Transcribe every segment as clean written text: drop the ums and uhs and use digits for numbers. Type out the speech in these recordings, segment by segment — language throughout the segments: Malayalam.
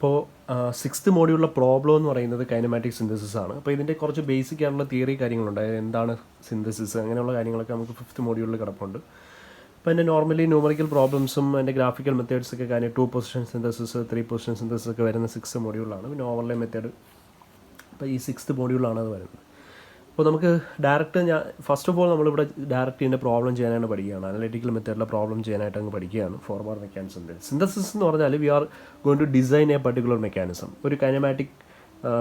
അപ്പോൾ സിക്സ്ത് മോഡ്യൂളിലെ പ്രോബ്ലം എന്ന് പറയുന്നത് കൈനമാറ്റിക് സിന്തസിസ് ആണ്. അപ്പോൾ ഇതിൻ്റെ കുറച്ച് ബേസിക് ആയിട്ടുള്ള തിയറി കാര്യങ്ങളുണ്ട്, അതായത് എന്താണ് സിന്തസിസ് അങ്ങനെയുള്ള കാര്യങ്ങളൊക്കെ നമുക്ക് ഫിഫ്ത്ത് മോഡ്യൂളിൽ കിടപ്പുണ്ട്. അപ്പോൾ എൻ്റെ നോർമലി ന്യൂമറിക്കൽ പ്രോബ്ലംസും എൻ്റെ ഗ്രാഫിക്കൽ മെത്തേഡ്സൊക്കെ കാര്യം 2 പൊസിഷൻ സിന്തസിസ് 3 പൊസിഷൻ സിന്തസിസ് ഒക്കെ വരുന്ന സിക്സ്ത് മോഡ്യൂളാണ്. പിന്നെ ഓവർലേ മെത്തേഡ് അപ്പോൾ ഈ സിക്സ്ത് മോഡ്യൂളാണ് അത് വരുന്നത്. അപ്പോൾ നമുക്ക് ഡയറക്റ്റ് ഫസ്റ്റ് ഓഫ് ഓൾ നമ്മളിവിടെ ഡയറക്റ്റ് ഇതിൻ്റെ പ്രോബ്ലം ചെയ്യാനായിട്ട് പഠിക്കുകയാണ്. അനലിറ്റിക്കൽ മെത്തേഡിലെ പ്രോബ്ലം ചെയ്യാനായിട്ട് അങ്ങ് പഠിക്കുകയാണ്. ഫോർവേഡ് മെക്കാനിസം സിന്തസിസ് എന്ന് പറഞ്ഞാൽ we are going to design a particular mechanism. ഒരു കൈനമാറ്റിക്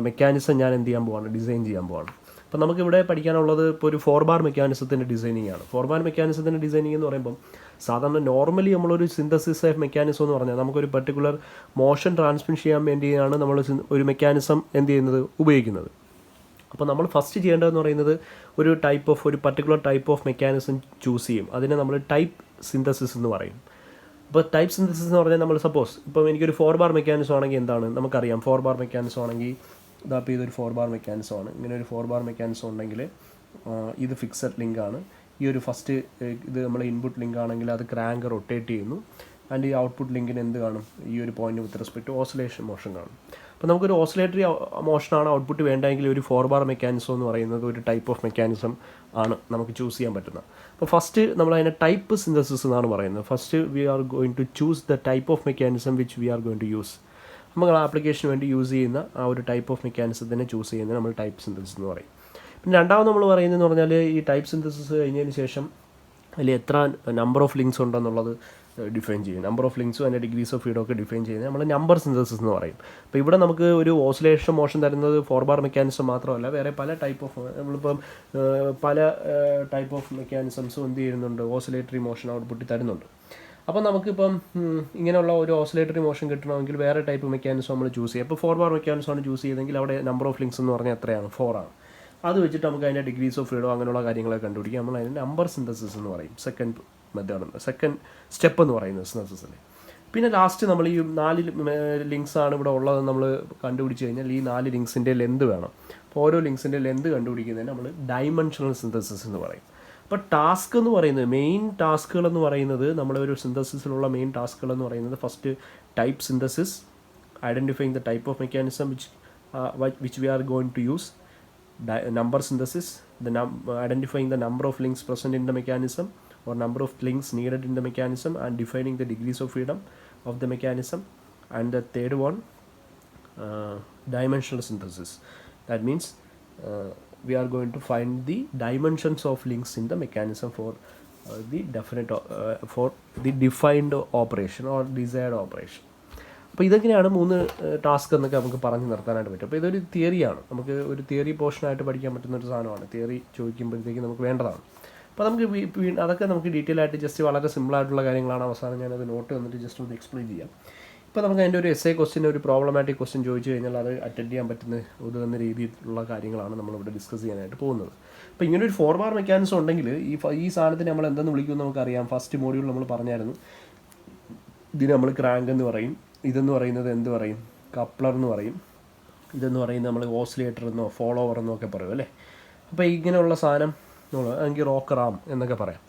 മെക്കാനിസം ഞാൻ എന്ത് ചെയ്യാൻ പോവാണ്, ഡിസൈൻ ചെയ്യാൻ പോവാണ്. അപ്പോൾ നമുക്കിവിടെ പഠിക്കാനുള്ളത് ഇപ്പോൾ ഒരു 4 ബാർ മെക്കാനിസത്തിൻ്റെ ഡിസൈനിങ് ആണ്. 4 ബാർ മെക്കാനിസത്തിൻ്റെ ഡിസൈനിങ് എന്ന് പറയുമ്പം സാധാരണ നോർമലി നമ്മളൊരു സിന്തസിസ് ഓഫ് മെക്കാനിസം എന്ന് പറഞ്ഞാൽ നമുക്കൊരു പർട്ടിക്കുലർ മോഷൻ ട്രാൻസ്മിറ്റ് ചെയ്യാൻ വേണ്ടിയാണ് നമ്മൾ ഒരു മെക്കാനിസം എന്ത് ചെയ്യുന്നത്, ഉപയോഗിക്കുന്നത്. അപ്പോൾ നമ്മൾ ഫസ്റ്റ് ചെയ്യേണ്ടതെന്ന് പറയുന്നത് ഒരു particular type of mechanism choose ചെയ്യും. അതിനെ നമ്മൾ ടൈപ്പ് സിന്തസിസ് എന്ന് പറയും. അപ്പോൾ ടൈപ്പ് സിന്തസിസ് എന്ന് പറഞ്ഞാൽ നമ്മൾ സപ്പോസ് ഇപ്പം എനിക്കൊരു 4 ബാർ മെക്കാനിസം ആണെങ്കിൽ എന്താണ് നമുക്കറിയാം. 4 ബാർ മെക്കാനിസം ആണെങ്കിൽ ഇതാപ്പോൾ ഇതൊരു 4 ബാർ മെക്കാനിസം ആണ്. ഇങ്ങനെ ഒരു 4 ബാർ മെക്കാനിസം ഉണ്ടെങ്കിൽ ഇത് ഫിക്സഡ് ലിങ്ക് ആണ്. ഈ ഒരു ഫസ്റ്റ് ഇത് നമ്മൾ ഇൻപുട്ട് ലിങ്ക് ആണെങ്കിൽ അത് ക്രാങ്ക് റൊട്ടേറ്റ് ചെയ്യുന്നു. ആൻഡ് ഈ ഔട്ട്പുട്ട് ലിങ്കിന് എന്ത് കാണും, ഈ ഒരു point with respect to oscillation motion കാണും. അപ്പോൾ നമുക്കൊരു ഓസിലേറ്ററി മോഷനാണ് ഔട്ട്പുട്ട് വേണ്ടെങ്കിൽ ഒരു 4 ബാർ മെക്കാനിസം എന്ന് പറയുന്നത് ഒരു ടൈപ്പ് ഓഫ് മെക്കാനിസം ആണ് നമുക്ക് ചൂസ് ചെയ്യാൻ പറ്റുന്നത്. അപ്പോൾ ഫസ്റ്റ് നമ്മൾ അതിനെ ടൈപ്പ് സിന്തസിസ് എന്നാണ് പറയുന്നത്. First we are going to choose the type of mechanism which we are going to use. നമ്മൾ ആപ്ലിക്കേഷന് വേണ്ടി യൂസ് ചെയ്യുന്ന ആ ഒരു ടൈപ്പ് ഓഫ് മെക്കാനിസത്തിനെ ചൂസ് ചെയ്യുന്നത് നമ്മൾ ടൈപ്പ് സിന്തസിസ് എന്ന് പറയും. പിന്നെ രണ്ടാമത് നമ്മൾ പറയുന്നതെന്ന് പറഞ്ഞാൽ ഈ ടൈപ്പ് സിന്തസിസ് കഴിഞ്ഞതിന് ശേഷം അതിൽ എത്ര നമ്പർ ഓഫ് ലിങ്ക്സ് ഉണ്ടെന്നുള്ളത് ഡിഫൈൻ ചെയ്യും. നമ്പർ ഓഫ് ലിങ്ക്സും അതിൻ്റെ ഡിഗ്രീസ് ഓഫ് ഫ്രീഡം ഒക്കെ ഡിഫൈൻ ചെയ്യുന്നത് നമ്മൾ നമ്പർ സിന്തസിസ് എന്ന് പറയും. അപ്പോൾ ഇവിടെ നമുക്ക് ഒരു ഓസിലേഷൻ മോഷൻ തരുന്നത് 4 ബാർ മെക്കാനിസം മാത്രമല്ല, വേറെ പല ടൈപ്പ് ഓഫ് നമ്മളിപ്പം പല ടൈപ്പ് ഓഫ് മെക്കാനിസംസും എന്ത് ചെയ്യുന്നുണ്ട്, ഓസിലേറ്ററി മോഷൻ ഔട്ട്പുട്ട് തരുന്നുണ്ട്. അപ്പോൾ നമുക്കിപ്പം ഇങ്ങനെയുള്ള ഒരു ഓസിലേറ്ററി മോഷൻ കിട്ടണമെങ്കിൽ വേറെ ടൈപ്പ് മെക്കാനിസം നമ്മൾ ചൂസ് ചെയ്യും. അപ്പോൾ 4 ബാർ മെക്കാനിസമാണ് ചൂസ് ചെയ്തെങ്കിൽ അവിടെ നമ്പർ ഓഫ് ലിങ്ക്സ് എന്ന് പറഞ്ഞാൽ എത്രയാണ്, 4 ആണ്. അത് വെച്ചിട്ട് നമുക്ക് അതിൻ്റെ ഡിഗ്രീസ് ഓഫ് ഫ്രീഡം അങ്ങനെയുള്ള കാര്യങ്ങളൊക്കെ കണ്ടുപിടിക്കുക. നമ്മൾ അതിൻ്റെ നമ്പർ സിന്തസിസ് എന്ന് പറയും. സെക്കൻഡ് സ്റ്റെപ്പ് എന്ന് പറയുന്നത് സിന്തസിസിൽ. പിന്നെ ലാസ്റ്റ് നമ്മൾ ഈ 4 ലിങ്ക്സാണ് ഇവിടെ ഉള്ളതെന്ന് നമ്മൾ കണ്ടുപിടിച്ച് കഴിഞ്ഞാൽ ഈ 4 ലിങ്ക്സിൻ്റെ ലെന്ത് വേണം. അപ്പോൾ ഓരോ ലിങ്ക്സിൻ്റെ ലെന്ത് കണ്ടുപിടിക്കുന്നതിന് നമ്മൾ ഡൈമെൻഷണൽ സിന്തസിസ് എന്ന് പറയും. അപ്പോൾ ടാസ്ക് എന്ന് പറയുന്നത് മെയിൻ ടാസ്കുകൾ എന്ന് പറയുന്നത് നമ്മുടെ ഒരു സിന്തസിസിലുള്ള മെയിൻ ടാസ്കുകൾ എന്ന് പറയുന്നത് first type synthesis, identifying the type of mechanism which we are going to use, number synthesis, identifying the number of links present in the mechanism or number of links needed in the mechanism and defining the degrees of freedom of the mechanism, and the third one dimensional synthesis. That means we are going to find the dimensions of links in the mechanism for for the defined operation or desired operation. അപ്പോൾ ഇതൊക്കെയാണ് 3 ടാസ്ക് എന്നൊക്കെ നമുക്ക് പറഞ്ഞു നിർത്താനായിട്ട് പറ്റും. അപ്പോൾ ഇതൊരു തിയറിയാണ്, നമുക്ക് ഒരു തിയറി പോർഷനായിട്ട് പഠിക്കാൻ പറ്റുന്ന ഒരു സാധനമാണ്. തിയറി ചോദിക്കുമ്പോഴത്തേക്ക് നമുക്ക് വേണ്ടതാണ്. അപ്പോൾ നമുക്ക് അതൊക്കെ നമുക്ക് ഡീറ്റെയിൽ ആയിട്ട് ജസ്റ്റ് വളരെ സിമ്പിളായിട്ടുള്ള കാര്യങ്ങളാണ്. അവസാനം ഞാനത് നോട്ട് വന്നിട്ട് ജസ്റ്റ് ഒന്ന് എക്സ്പ്ലെയിൻ ചെയ്യാം. ഇപ്പോൾ നമുക്ക് അതിൻ്റെ ഒരു എസ്എ ക്വസ്റ്റ്യൻ, ഒരു പ്രോബ്ലമാറ്റിക് ക്വസ്റ്റ്യൻ ചോദിച്ചു കഴിഞ്ഞാൽ അത് അറ്റൻഡ് ചെയ്യാൻ പറ്റുന്ന ഉതകുന്ന രീതിയിലുള്ള കാര്യങ്ങളാണ് നമ്മളിവിടെ ഡിസ്കസ് ചെയ്യാനായിട്ട് പോകുന്നത്. അപ്പോൾ ഇങ്ങനെ ഒരു 4 ബാർ മെക്കാനിസം ഉണ്ടെങ്കിൽ ഈ സാധനത്തിന് നമ്മൾ എന്തെന്ന് വിളിക്കുമെന്ന് നമുക്കറിയാം. ഫസ്റ്റ് മോഡ്യൂൾ നമ്മൾ പറഞ്ഞായിരുന്നു. ഇതിന് നമ്മൾ ക്രാങ്ക് എന്ന് പറയും. ഇതെന്ന് പറയുന്നത് എന്ത് പറയും, കപ്ലർ എന്ന് പറയും. ഇതെന്ന് പറയുന്നത് നമ്മൾ ഓസിലേറ്റർ എന്നോ ഫോളോവർ എന്നോ ഒക്കെ പറയും അല്ലേ. അപ്പോൾ ഇങ്ങനെയുള്ള സാധനം അല്ലെങ്കിൽ റോക്കർ ആം എന്നൊക്കെ പറയാം.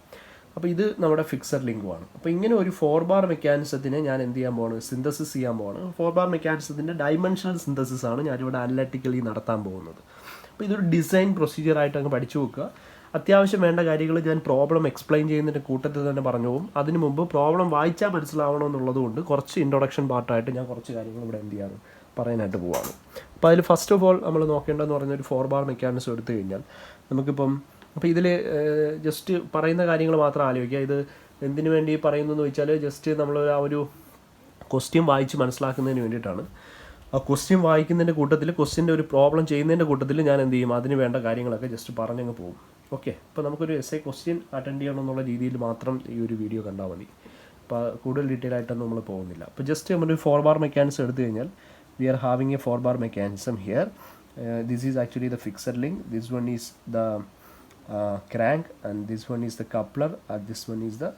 അപ്പോൾ ഇത് നമ്മുടെ ഫിക്സഡ് ലിങ്കുമാണ്. അപ്പോൾ ഇങ്ങനെ ഒരു 4 ബാർ മെക്കാനിസത്തിനെ ഞാൻ എന്ത് ചെയ്യാൻ പോവാണ്, സിന്തസിസ് ചെയ്യാൻ പോവാണ്. 4 ബാർ മെക്കാനിസത്തിൻ്റെ ഡൈമെൻഷണൽ സിന്തസിസ് ആണ് ഞാനിവിടെ അനലറ്റിക്കലി നടത്താൻ പോകുന്നത്. അപ്പോൾ ഇതൊരു ഡിസൈൻ പ്രൊസീജിയറായിട്ട് അങ്ങ് പഠിച്ചു വെക്കുക. അത്യാവശ്യം വേണ്ട കാര്യങ്ങൾ ഞാൻ പ്രോബ്ലം എക്സ്പ്ലെയിൻ ചെയ്യുന്നതിൻ്റെ കൂട്ടത്തിൽ തന്നെ പറഞ്ഞു പോകും. അതിന് മുമ്പ് പ്രോബ്ലം വായിച്ചാൽ മനസ്സിലാവണമെന്നുള്ളത് കൊണ്ട് കുറച്ച് ഇൻട്രൊഡക്ഷൻ പാർട്ടായിട്ട് ഞാൻ കുറച്ച് കാര്യങ്ങൾ ഇവിടെ എന്ത് ചെയ്യാറ് പറയാനായിട്ട് പോവാണ്. അപ്പോൾ അതിൽ ഫസ്റ്റ് ഓഫ് ഓൾ നമ്മൾ നോക്കേണ്ടതെന്ന് പറയുന്ന ഒരു 4 ബാർ മെക്കാനിസം എടുത്തു കഴിഞ്ഞാൽ നമുക്കിപ്പം അപ്പോൾ ഇതിൽ ജസ്റ്റ് പറയുന്ന കാര്യങ്ങൾ മാത്രം ആലോചിക്കുക. ഇത് എന്തിനു വേണ്ടി പറയുന്നു എന്ന് വെച്ചാൽ ജസ്റ്റ് നമ്മൾ ആ ഒരു ക്വസ്റ്റ്യൻ വായിച്ച് മനസ്സിലാക്കുന്നതിന് വേണ്ടിയിട്ടാണ്. ആ ക്വസ്റ്റ്യൻ വായിക്കുന്നതിൻ്റെ കൂട്ടത്തിൽ ക്വസ്റ്റ്യൻ്റെ ഒരു പ്രോബ്ലം ചെയ്യുന്നതിൻ്റെ കൂട്ടത്തിൽ ഞാൻ എന്ത് ചെയ്യും, അതിന് വേണ്ട കാര്യങ്ങളൊക്കെ ജസ്റ്റ് പറഞ്ഞങ്ങ് പോകും. ഓക്കെ, അപ്പോൾ നമുക്കൊരു എസ്എ ക്വസ്റ്റ്യൻ അറ്റൻഡ് ചെയ്യണമെന്നുള്ള രീതിയിൽ മാത്രം ഈ ഒരു വീഡിയോ കണ്ടാൽ മതി. അപ്പോൾ കൂടുതൽ ഡീറ്റെയിൽ ആയിട്ടൊന്നും നമ്മൾ പോകുന്നില്ല. അപ്പോൾ ജസ്റ്റ് നമ്മളൊരു 4 ബാർ മെക്കാനിസം എടുത്തു കഴിഞ്ഞാൽ we are having a 4 bar mechanism here. This is actually the fixed link, this one is the crank, and this one is the coupler, and this one is the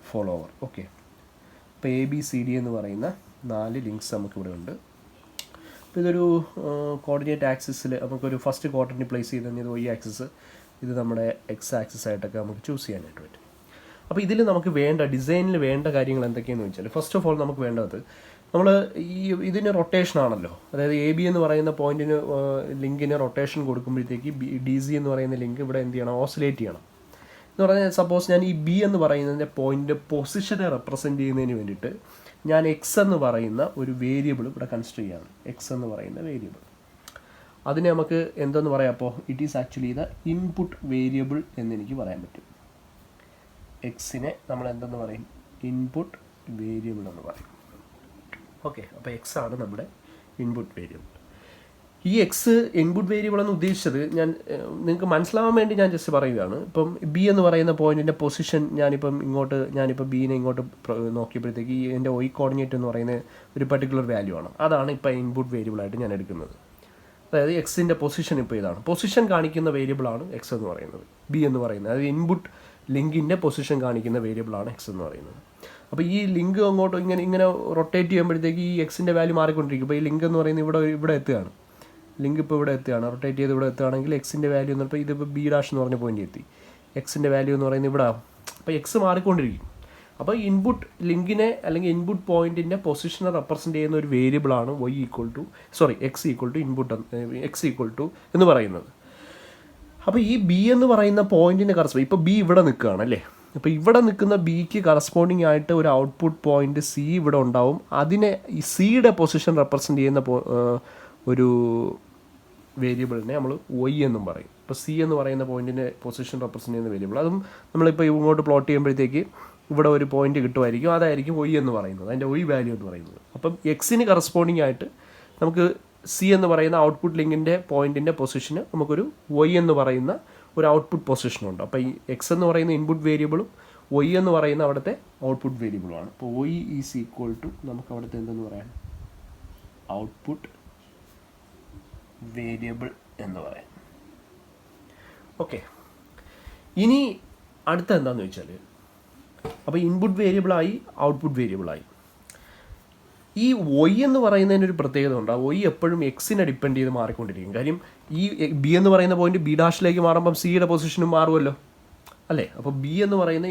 follower. Okay, ഇപ്പോൾ ABCD എന്ന് പറയുന്ന 4 ലിങ്ക്സ് നമുക്കിവിടെ ഉണ്ട്. അപ്പോൾ ഇതൊരു കോർഡിനേറ്റ് ആക്സിസിൽ നമുക്കൊരു ഫസ്റ്റ് കോർഡിനേറ്റ് പ്ലേസ് ചെയ്ത് കഴിഞ്ഞാൽ Y ആക്സിസ്, ഇത് നമ്മുടെ X ആക്സിസ് ആയിട്ടൊക്കെ നമുക്ക് ചൂസ് ചെയ്യാനായിട്ട് പറ്റും. അപ്പോൾ ഇതിൽ നമുക്ക് വേണ്ട ഡിസൈനിൽ വേണ്ട കാര്യങ്ങൾ എന്തൊക്കെയാണെന്ന് വെച്ചാൽ ഫസ്റ്റ് ഓഫ് ഓൾ നമുക്ക് വേണ്ടത് നമ്മൾ ഇതിന് റൊട്ടേഷൻ ആണല്ലോ, അതായത് എ ബി എന്ന് പറയുന്ന പോയിന്റിന് ലിങ്കിന് റൊട്ടേഷൻ കൊടുക്കുമ്പോഴത്തേക്ക് ഡി സി എന്ന് പറയുന്ന ലിങ്ക് ഇവിടെ എന്ത് ചെയ്യണം, ഓസിലേറ്റ് ചെയ്യണം എന്ന് പറഞ്ഞാൽ സപ്പോസ് ഞാൻ ഈ ബി എന്ന് പറയുന്നതിൻ്റെ പോയിന്റ് പൊസിഷനെ റെപ്രസെൻറ്റ് ചെയ്യുന്നതിന് വേണ്ടിയിട്ട് ഞാൻ എക്സ് എന്ന് പറയുന്ന ഒരു വേരിയബിൾ ഇവിടെ കൺസിഡർ ചെയ്യാണ്. എക്സ് എന്ന് പറയുന്ന വേരിയബിൾ, അതിനെ നമുക്ക് എന്തെന്ന് പറയാം, അപ്പോൾ it is actually the input variable എന്ന് എനിക്ക് പറയാൻ പറ്റും. എക്സിനെ നമ്മൾ എന്തെന്ന് പറയും, ഇൻപുട്ട് വേരിയബിൾ എന്ന് പറയും. ഓക്കെ, അപ്പോൾ എക്സ് ആണ് നമ്മുടെ ഇൻപുട്ട് വേരിയബിൾ. ഈ എക്സ് ഇൻപുട്ട് വേരിയബിൾ എന്ന് ഉദ്ദേശിച്ചത് നിങ്ങൾക്ക് മനസ്സിലാവാൻ വേണ്ടി ഞാൻ ജസ്റ്റ് പറയുകയാണ്. ഇപ്പം ബി എന്ന് പറയുന്ന പോയിന്റിൻ്റെ പൊസിഷൻ ഞാനിപ്പോൾ ബീനെ ഇങ്ങോട്ട് നോക്കിയപ്പോഴത്തേക്ക് എൻ്റെ ഒയ് കോർഡിനേറ്റ് എന്ന് പറയുന്ന ഒരു പർട്ടിക്കുലർ വാല്യൂ ആണ്. അതാണ് ഇപ്പോൾ ഇൻപുട്ട് വേരിയബിളായിട്ട് ഞാൻ എടുക്കുന്നത്. അതായത് എക്സിൻ്റെ പൊസിഷൻ ഇപ്പോൾ ഇതാണ്, പൊസിഷൻ കാണിക്കുന്ന വേരിയബിളാണ് എക്സ് എന്ന് പറയുന്നത്. ബി എന്ന് പറയുന്നത് അതായത് ഇൻപുട്ട് ലിങ്കിൻ്റെ പൊസിഷൻ കാണിക്കുന്ന വേരിയബിളാണ് എക്സ് എന്ന് പറയുന്നത്. അപ്പോൾ ഈ ലിങ്ക് അങ്ങോട്ട് ഇങ്ങനെ റൊട്ടേറ്റ് ചെയ്യുമ്പോഴത്തേക്ക് ഈ എക്സിൻ്റെ വാല്യൂ മാറിക്കൊണ്ടിരിക്കും. ഇപ്പോൾ ഈ ലിങ്ക് എന്ന് പറയുന്നത് ഇവിടെ എത്തുകയാണ്, ലിങ്ക് ഇപ്പോൾ ഇവിടെ എത്തുകയാണ്, റൊട്ടേറ്റ് ചെയ്ത് ഇവിടെ എത്തുകയാണെങ്കിൽ എക്സിൻ്റെ വാല്യൂ എന്ന് പറഞ്ഞാൽ ഇതിപ്പോൾ ബി ഡാഷ് എന്ന് പറഞ്ഞ പോയിന്റ് എത്തി, എക്സിൻ്റെ വാല്യൂ എന്ന് പറയുന്നത് ഇവിടെ ആവും. അപ്പോൾ എക്സ് മാറിക്കൊണ്ടിരിക്കും. അപ്പോൾ ഇൻപുട്ട് ലിങ്കിനെ അല്ലെങ്കിൽ ഇൻപുട്ട് പോയിന്റിൻ്റെ പൊസിഷനെ റെപ്രസെൻറ്റ് ചെയ്യുന്ന ഒരു വേരിയബിളാണ് എക്സ് ഈക്വൽ ടു ഇൻപുട്ട് എന്ന് പറയുന്നത്. അപ്പോൾ ഈ ബി എന്ന് പറയുന്ന പോയിന്റിന് കറസ്പോണ്ടിങ് ഇപ്പോൾ ബി ഇവിടെ നിൽക്കുകയാണ് അല്ലേ. അപ്പോൾ ഇവിടെ നിൽക്കുന്ന ബിക്ക് കറസ്പോണ്ടിങ് ആയിട്ട് ഒരു ഔട്ട്പുട്ട് പോയിന്റ് സി ഇവിടെ ഉണ്ടാവും. അതിനെ ഈ സിയുടെ പൊസിഷൻ റെപ്രസെൻറ്റ് ചെയ്യുന്ന ഒരു വേരിയബിളിനെ നമ്മൾ ഒയ് എന്നും പറയും. ഇപ്പോൾ സി എന്ന് പറയുന്ന പോയിന്റിൻ്റെ പൊസിഷൻ റെപ്രസെൻറ്റ് ചെയ്യുന്ന വേരിയബിൾ, അതും നമ്മളിപ്പോൾ ഇങ്ങോട്ട് പ്ലോട്ട് ചെയ്യുമ്പോഴത്തേക്ക് ഇവിടെ ഒരു പോയിന്റ് കിട്ടുമായിരിക്കും, അതായിരിക്കും ഒയ് എന്ന് പറയുന്നത്, അതിൻ്റെ ഒയ് വാല്യൂ എന്ന് പറയുന്നത്. അപ്പം എക്സിന് കറസ്പോണ്ടിങ് ആയിട്ട് നമുക്ക് സി എന്ന് പറയുന്ന ഔട്ട്പുട്ട് ലിങ്കിൻ്റെ പോയിന്റിൻ്റെ പൊസിഷന് നമുക്കൊരു ഒയ് എന്ന് പറയുന്ന ഒരു ഔട്ട്പുട്ട് പൊസിഷനുണ്ട്. അപ്പോൾ ഈ എക്സ് എന്ന് പറയുന്ന ഇൻപുട്ട് വേരിയബിളും ഒയ് എന്ന് പറയുന്ന അവിടുത്തെ ഔട്ട്പുട്ട് വേരിയബിളുമാണ്. അപ്പോൾ ഒയ് ഈസ് ഈക്വൽ ടു നമുക്ക് അവിടുത്തെ എന്തെന്ന് പറയാം, ഔട്ട്പുട്ട് വേരിയബിൾ എന്ന് പറയാം. ഓക്കെ, ഇനി അടുത്ത എന്താണെന്ന് വെച്ചാൽ, അപ്പോൾ ഇൻപുട്ട് വേരിയബിളായി, ഔട്ട്പുട്ട് വേരിയബിളായി. ഈ ഒയ് എന്ന് പറയുന്നതിനൊരു പ്രത്യേകത ഉണ്ട്. ആ ഒയ് എപ്പോഴും എക്സിനെ ഡിപ്പെൻഡ് ചെയ്ത് മാറിക്കൊണ്ടിരിക്കും. കാര്യം ഈ ബി എന്ന് പറയുന്ന പോയിന്റ് ബി ഡാഷിലേക്ക് മാറുമ്പം സിയുടെ പൊസിഷനും മാറുമല്ലോ അല്ലേ. അപ്പോൾ ബി എന്ന് പറയുന്ന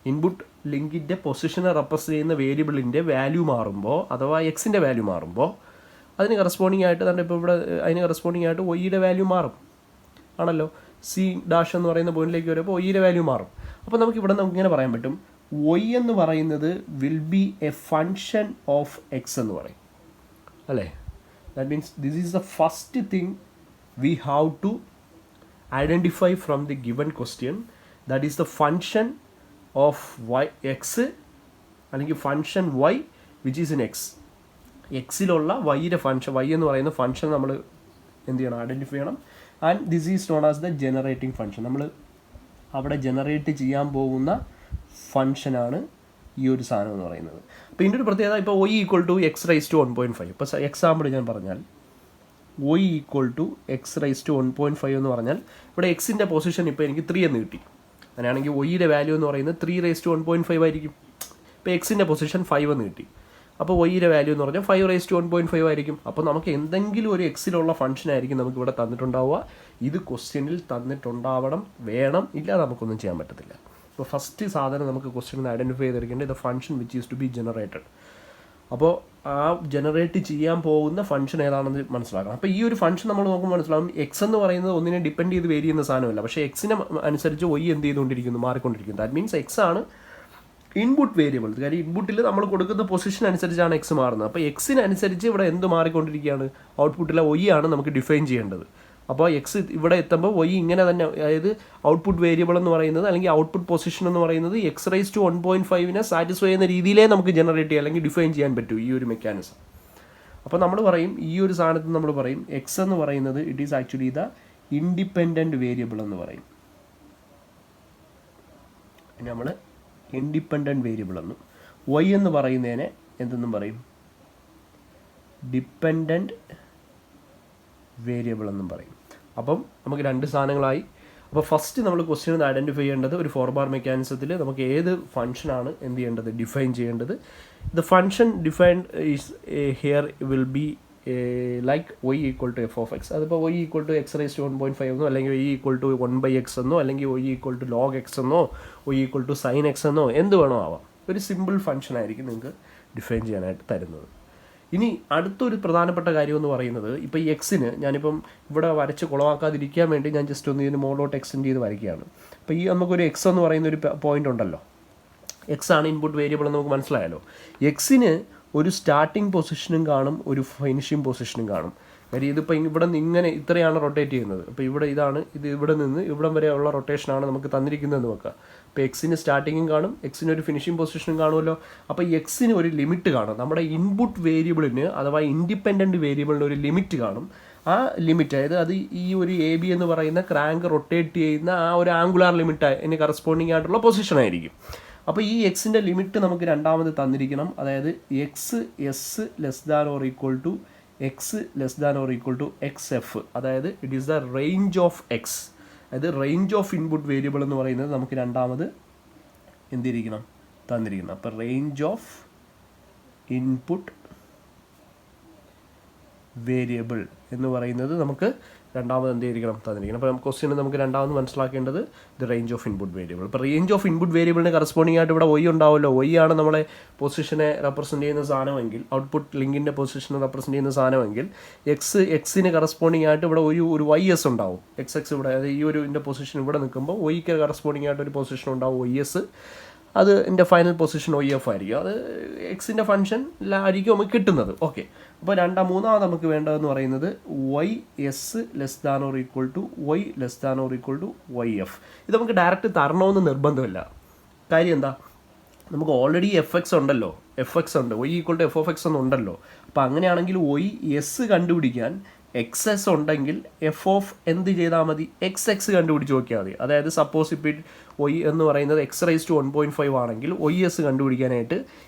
ഇൻപുട്ട് ലിങ്കിൻ്റെ പൊസിഷനെ റെപ്രസെൻറ്റ് ചെയ്യുന്ന വേരിയബിളിൻ്റെ വാല്യൂ മാറുമ്പോൾ, അഥവാ എക്സിൻ്റെ വാല്യൂ മാറുമ്പോൾ അതിന് കറസ്പോണ്ടിങ് ആയിട്ട് തന്നെ ഇപ്പോൾ ഇവിടെ അതിന് കറസ്പോണ്ടിങ് ആയിട്ട് ഒയ്യുടെ വാല്യൂ മാറും ആണല്ലോ. സി ഡാഷ് എന്ന് പറയുന്ന പോയിന്റിലേക്ക് വരുമ്പോൾ ഒയ്യുടെ വാല്യൂ മാറും. അപ്പോൾ നമുക്ക് ഇങ്ങനെ പറയാൻ പറ്റും, ഒയ് എന്ന് പറയുന്നത് will be a function of x എന്ന് പറയും അല്ലേ. That means this is the first thing we have to identify from the given question. That is the function of y x അല്ലെങ്കിൽ function y which is in x. എക്സിലുള്ള വൈയുടെ ഫങ്ഷൻ, വൈ എന്ന് പറയുന്ന ഫങ്ഷൻ നമ്മൾ എന്ത് ചെയ്യണം, ഐഡൻറ്റിഫൈ ചെയ്യണം. And this is known as the generating function. നമ്മൾ അവിടെ ജനറേറ്റ് ചെയ്യാൻ പോകുന്ന ഫങ്ഷനാണ് ഈ ഒരു സാധനം എന്ന് പറയുന്നത്. അപ്പോൾ ഇതിൻ്റെ ഒരു പ്രത്യേകത, ഇപ്പോൾ y equal to x raise to 1.5. ഇപ്പോൾ എക്സാമ്പിൾ ഞാൻ പറഞ്ഞാൽ y equal to x raise to 1.5 എന്ന് പറഞ്ഞാൽ ഇവിടെ എക്സിൻ്റെ പൊസിഷൻ ഇപ്പോൾ എനിക്ക് 3 എന്ന് കിട്ടി. അങ്ങനെയാണെങ്കിൽ ഒയ്യുടെ വാല്യൂ എന്ന് പറയുന്നത് 3 റൈസ് ടു 1.5 ആയിരിക്കും. ഇപ്പോൾ എക്സിൻ്റെ പൊസിഷൻ 5 എന്ന് കിട്ടി. അപ്പോൾ ഒയ്യുടെ വാല്യൂ എന്ന് പറഞ്ഞാൽ 5 റൈസ് ടു 1.5 ആയിരിക്കും. അപ്പോൾ നമുക്ക് എന്തെങ്കിലും ഒരു എക്സിലുള്ള ഫംഗ്ഷൻ ആയിരിക്കും നമുക്ക് ഇവിടെ തന്നിട്ടുണ്ടാവുക. ഇത് ക്വസ്റ്റ്യനിൽ തന്നിട്ടുണ്ടാവണം, വേണം, ഇല്ല നമുക്കൊന്നും ചെയ്യാൻ പറ്റത്തില്ല. ഇപ്പോൾ ഫസ്റ്റ് സാധനം നമുക്ക് ക്വസ്റ്റ്യനിൽ ഐഡൻറ്റിഫൈ ചെയ്തെടുക്കേണ്ടത് ഇത് function which is to be generated. അപ്പോൾ ആ ജനറേറ്റ് ചെയ്യാൻ പോകുന്ന ഫംഗ്ഷൻ ഏതാണെന്ന് മനസ്സിലാക്കണം. അപ്പോൾ ഈ ഒരു ഫംഗ്ഷൻ നമ്മൾ നോക്കുമ്പോൾ മനസ്സിലാവും, എക്സ് എന്ന് പറയുന്നത് ഒന്നിനെ ഡിപ്പെൻഡ് ചെയ്ത് വേരി ചെയ്യുന്ന സാധനമല്ല. പക്ഷേ എക്സിനെ അനുസരിച്ച് ഒയ് എന്ത് ചെയ്തുകൊണ്ടിരിക്കുന്നു, മാറിക്കൊണ്ടിരിക്കുന്നു. ദാറ്റ് മീൻസ് എക്സ് ആണ് ഇൻപുട്ട് വേരിയബിൾ. കാര്യം ഇൻപുട്ടിൽ നമ്മൾ കൊടുക്കുന്ന പൊസിഷൻ അനുസരിച്ചാണ് എക്സ് മാറുന്നത്. അപ്പോൾ എക്സിനനുസരിച്ച് ഇവിടെ എന്ത് മാറിക്കൊണ്ടിരിക്കുകയാണ്, ഔട്ട്പുട്ടിലെ ഒയ് ആണ് നമുക്ക് ഡിഫൈൻ ചെയ്യേണ്ടത്. അപ്പോൾ എക്സ് ഇവിടെ എത്തുമ്പോൾ ഒയ് ഇങ്ങനെ തന്നെ, അതായത് ഔട്ട്പുട്ട് വേരിയബിൾ എന്ന് പറയുന്നത് അല്ലെങ്കിൽ ഔട്ട്പുട്ട് പൊസിഷൻ എന്ന് പറയുന്നത് എക്സ് റൈസ് ടു 1.5നെ സാറ്റിസ്ഫൈ ചെയ്യുന്ന രീതിയിലേ നമുക്ക് ജനറേറ്റ് ചെയ്യാൻ അല്ലെങ്കിൽ ഡിഫൈൻ ചെയ്യാൻ പറ്റൂ ഈ ഒരു മെക്കാനിസം. അപ്പോൾ നമ്മൾ പറയും, ഈ ഒരു സാധനത്തിൽ നമ്മൾ പറയും എക്സ് എന്ന് പറയുന്നത് it is actually the independent variable എന്ന് പറയും. നമ്മൾ ഇൻഡിപെൻഡൻറ്റ് വേരിയബിൾ എന്നും, വൈ എന്ന് പറയുന്നതിനെ എന്തെന്നും പറയും, ഡിപ്പെൻഡൻറ്റ് വേരിയബിൾ എന്നും പറയും. അപ്പം നമുക്ക് രണ്ട് സാധനങ്ങളായി. അപ്പോൾ ഫസ്റ്റ് നമ്മൾ ക്വസ്റ്റ്യൻ ഐഡൻറ്റിഫൈ ചെയ്യേണ്ടത് ഒരു 4 ബാർ മെക്കാനിസത്തിൽ നമുക്ക് ഏത് ഫംഗ്ഷനാണ് എന്ത് ചെയ്യേണ്ടത്, ഡിഫൈൻ ചെയ്യേണ്ടത്. The function defined is here will be like y equal to f of x. അതിപ്പോൾ y equal to x raise to 1.5 എന്നോ, അല്ലെങ്കിൽ വൈ ഈക്വൽ ടു 1/x എന്നോ, അല്ലെങ്കിൽ y equal to log x എന്നോ, y equal to sine x എന്നോ, എന്ത് വേണോ ആവാം. ഒരു സിമ്പിൾ ഫംഗ്ഷൻ ആയിരിക്കും നിങ്ങൾക്ക് ഡിഫൈൻ ചെയ്യാനായിട്ട് തരുന്നത്. ഇനി അടുത്തൊരു പ്രധാനപ്പെട്ട കാര്യം എന്ന് പറയുന്നത്, ഇപ്പോൾ ഈ എക്സിന് ഞാനിപ്പം ഇവിടെ വരച്ച് കുളമാക്കാതിരിക്കാൻ വേണ്ടി ഞാൻ ജസ്റ്റ് ഒന്ന് ഇതിന് മോഡോട്ട് എക്സ്റ്റെൻഡ് ചെയ്ത് വരയ്ക്കുകയാണ്. അപ്പോൾ ഈ നമുക്കൊരു എക്സ് എന്ന് പറയുന്ന ഒരു പോയിൻ്റ് ഉണ്ടല്ലോ, എക്സ് ആണ് ഇൻപുട്ട് വേരിയബിൾ എന്ന് നമുക്ക് മനസ്സിലായല്ലോ. എക്സിന് ഒരു സ്റ്റാർട്ടിംഗ് പൊസിഷനും കാണും, ഒരു ഫിനിഷിംഗ് പൊസിഷനും കാണും. കാര്യം ഇതിപ്പോൾ ഇവിടെ നിന്ന് ഇങ്ങനെ ഇത്രയാണ് റൊട്ടേറ്റ് ചെയ്യുന്നത്. അപ്പോൾ ഇവിടെ ഇതാണ്, ഇത് ഇവിടെ നിന്ന് ഇവിടം വരെയുള്ള റൊട്ടേഷനാണ് നമുക്ക് തന്നിരിക്കുന്നതെന്ന് വെക്കുക. അപ്പോൾ എക്സിന് സ്റ്റാർട്ടിങ്ങും കാണും, എക്സിന് ഒരു ഫിനിഷിംഗ് പൊസിഷനും കാണുമല്ലോ. അപ്പോൾ എക്സിന് ഒരു ലിമിറ്റ് കാണും. നമ്മുടെ ഇൻപുട്ട് വേരിയബിളിന് അഥവാ ഇൻഡിപെൻഡൻറ്റ് വേരിയബിളിന് ഒരു ലിമിറ്റ് കാണും. ആ ലിമിറ്റ്, അതായത് അത് ഈ ഒരു എ ബി എന്ന് പറയുന്ന ക്രാങ്ക് റൊട്ടേറ്റ് ചെയ്യുന്ന ആ ഒരു ആംഗുലാർ ലിമിറ്റ് അതിന് കറസ്പോണ്ടിങ് ആയിട്ടുള്ള പൊസിഷനായിരിക്കും. അപ്പോൾ ഈ എക്സിൻ്റെ ലിമിറ്റ് നമുക്ക് രണ്ടാമത് തന്നിരിക്കണം. അതായത് x s less than or equal to x less than or equal to X f. അതായത് it is the range of x. അതായത് റേഞ്ച് ഓഫ് ഇൻപുട്ട് വേരിയബിൾ എന്ന് പറയുന്നത് നമുക്ക് രണ്ടാമത് എന്തിരിക്കണം, തന്നിരിക്കണം. അപ്പോൾ റേഞ്ച് ഓഫ് ഇൻപുട്ട് വേരിയബിൾ എന്ന് പറയുന്നത് നമുക്ക് രണ്ടാമത് എന്ത് ചെയ്തിരിക്കണം, തന്നിരിക്കണം. അപ്പോൾ ക്വസ്റ്റ്യൻ നമുക്ക് രണ്ടാമത് മനസ്സിലാക്കേണ്ടത് the range of input variable. ഇപ്പോൾ റേഞ്ച് ഓഫ് ഇൻപുട്ട് വേരിയബിളിന് കറസ്പോണ്ടിങ് ആയിട്ട് ഇവിടെ ഒയ് ഉണ്ടാവുമല്ലോ. ഒയ് ആണ് നമ്മളെ പൊസിഷനെ റെപ്രസെൻറ്റ് ചെയ്യുന്ന സാധനമെങ്കിൽ, ഔട്ട്പുട്ട് ലിങ്കിൻ്റെ പൊസിഷനെ റെപ്രസെൻറ്റ് ചെയ്യുന്ന സാധനമെങ്കിൽ എക്സിന് കറസ്പോണ്ടിങ് ആയിട്ട് ഇവിടെ ഒരു വൈ എസ് ഉണ്ടാവും. എക്സ് ഇവിടെ, അതായത് ഈ ഒരു ഇതിൻ്റെ പൊസിഷൻ ഇവിടെ നിൽക്കുമ്പോൾ ഒയ്ക്ക് കറസ്പോണ്ടിങ് ആയിട്ട് ഒരു പൊസിഷൻ ഉണ്ടാവും വൈ എസ്. അത് എൻ്റെ ഫൈനൽ പൊസിഷൻ ഒയ് എഫ് ആയിരിക്കും. അത് എക്സിൻ്റെ ഫംഗ്ഷനിലായിരിക്കും നമുക്ക് കിട്ടുന്നത്. ഓക്കെ, അപ്പോൾ മൂന്നാമത് നമുക്ക് വേണ്ടതെന്ന് പറയുന്നത് y s less than or equal to y less than or equal to y f. ഇത് നമുക്ക് ഡയറക്റ്റ് തരണമെന്ന് നിർബന്ധമില്ല. കാര്യം എന്താ, നമുക്ക് ഓൾറെഡി എഫ് എക്സ് ഉണ്ടല്ലോ, എഫ് എക്സ് ഉണ്ട്, y equal to f of x എന്നുണ്ടല്ലോ. അപ്പോൾ അങ്ങനെയാണെങ്കിൽ വൈ എസ് കണ്ടുപിടിക്കാൻ എക്സ് എസ് ഉണ്ടെങ്കിൽ എഫ് ഓഫ് എന്ത് ചെയ്താൽ മതി, എക്സ് എക്സ് കണ്ടുപിടിച്ച് നോക്കിയാൽ മതി. അതായത് സപ്പോസ് ഇപ്പോൾ വൈ എന്ന് പറയുന്നത് എക്സ് റൈസ് ടു 1.5 ആണെങ്കിൽ വൈ എസ് കണ്ടുപിടിക്കാനായിട്ട്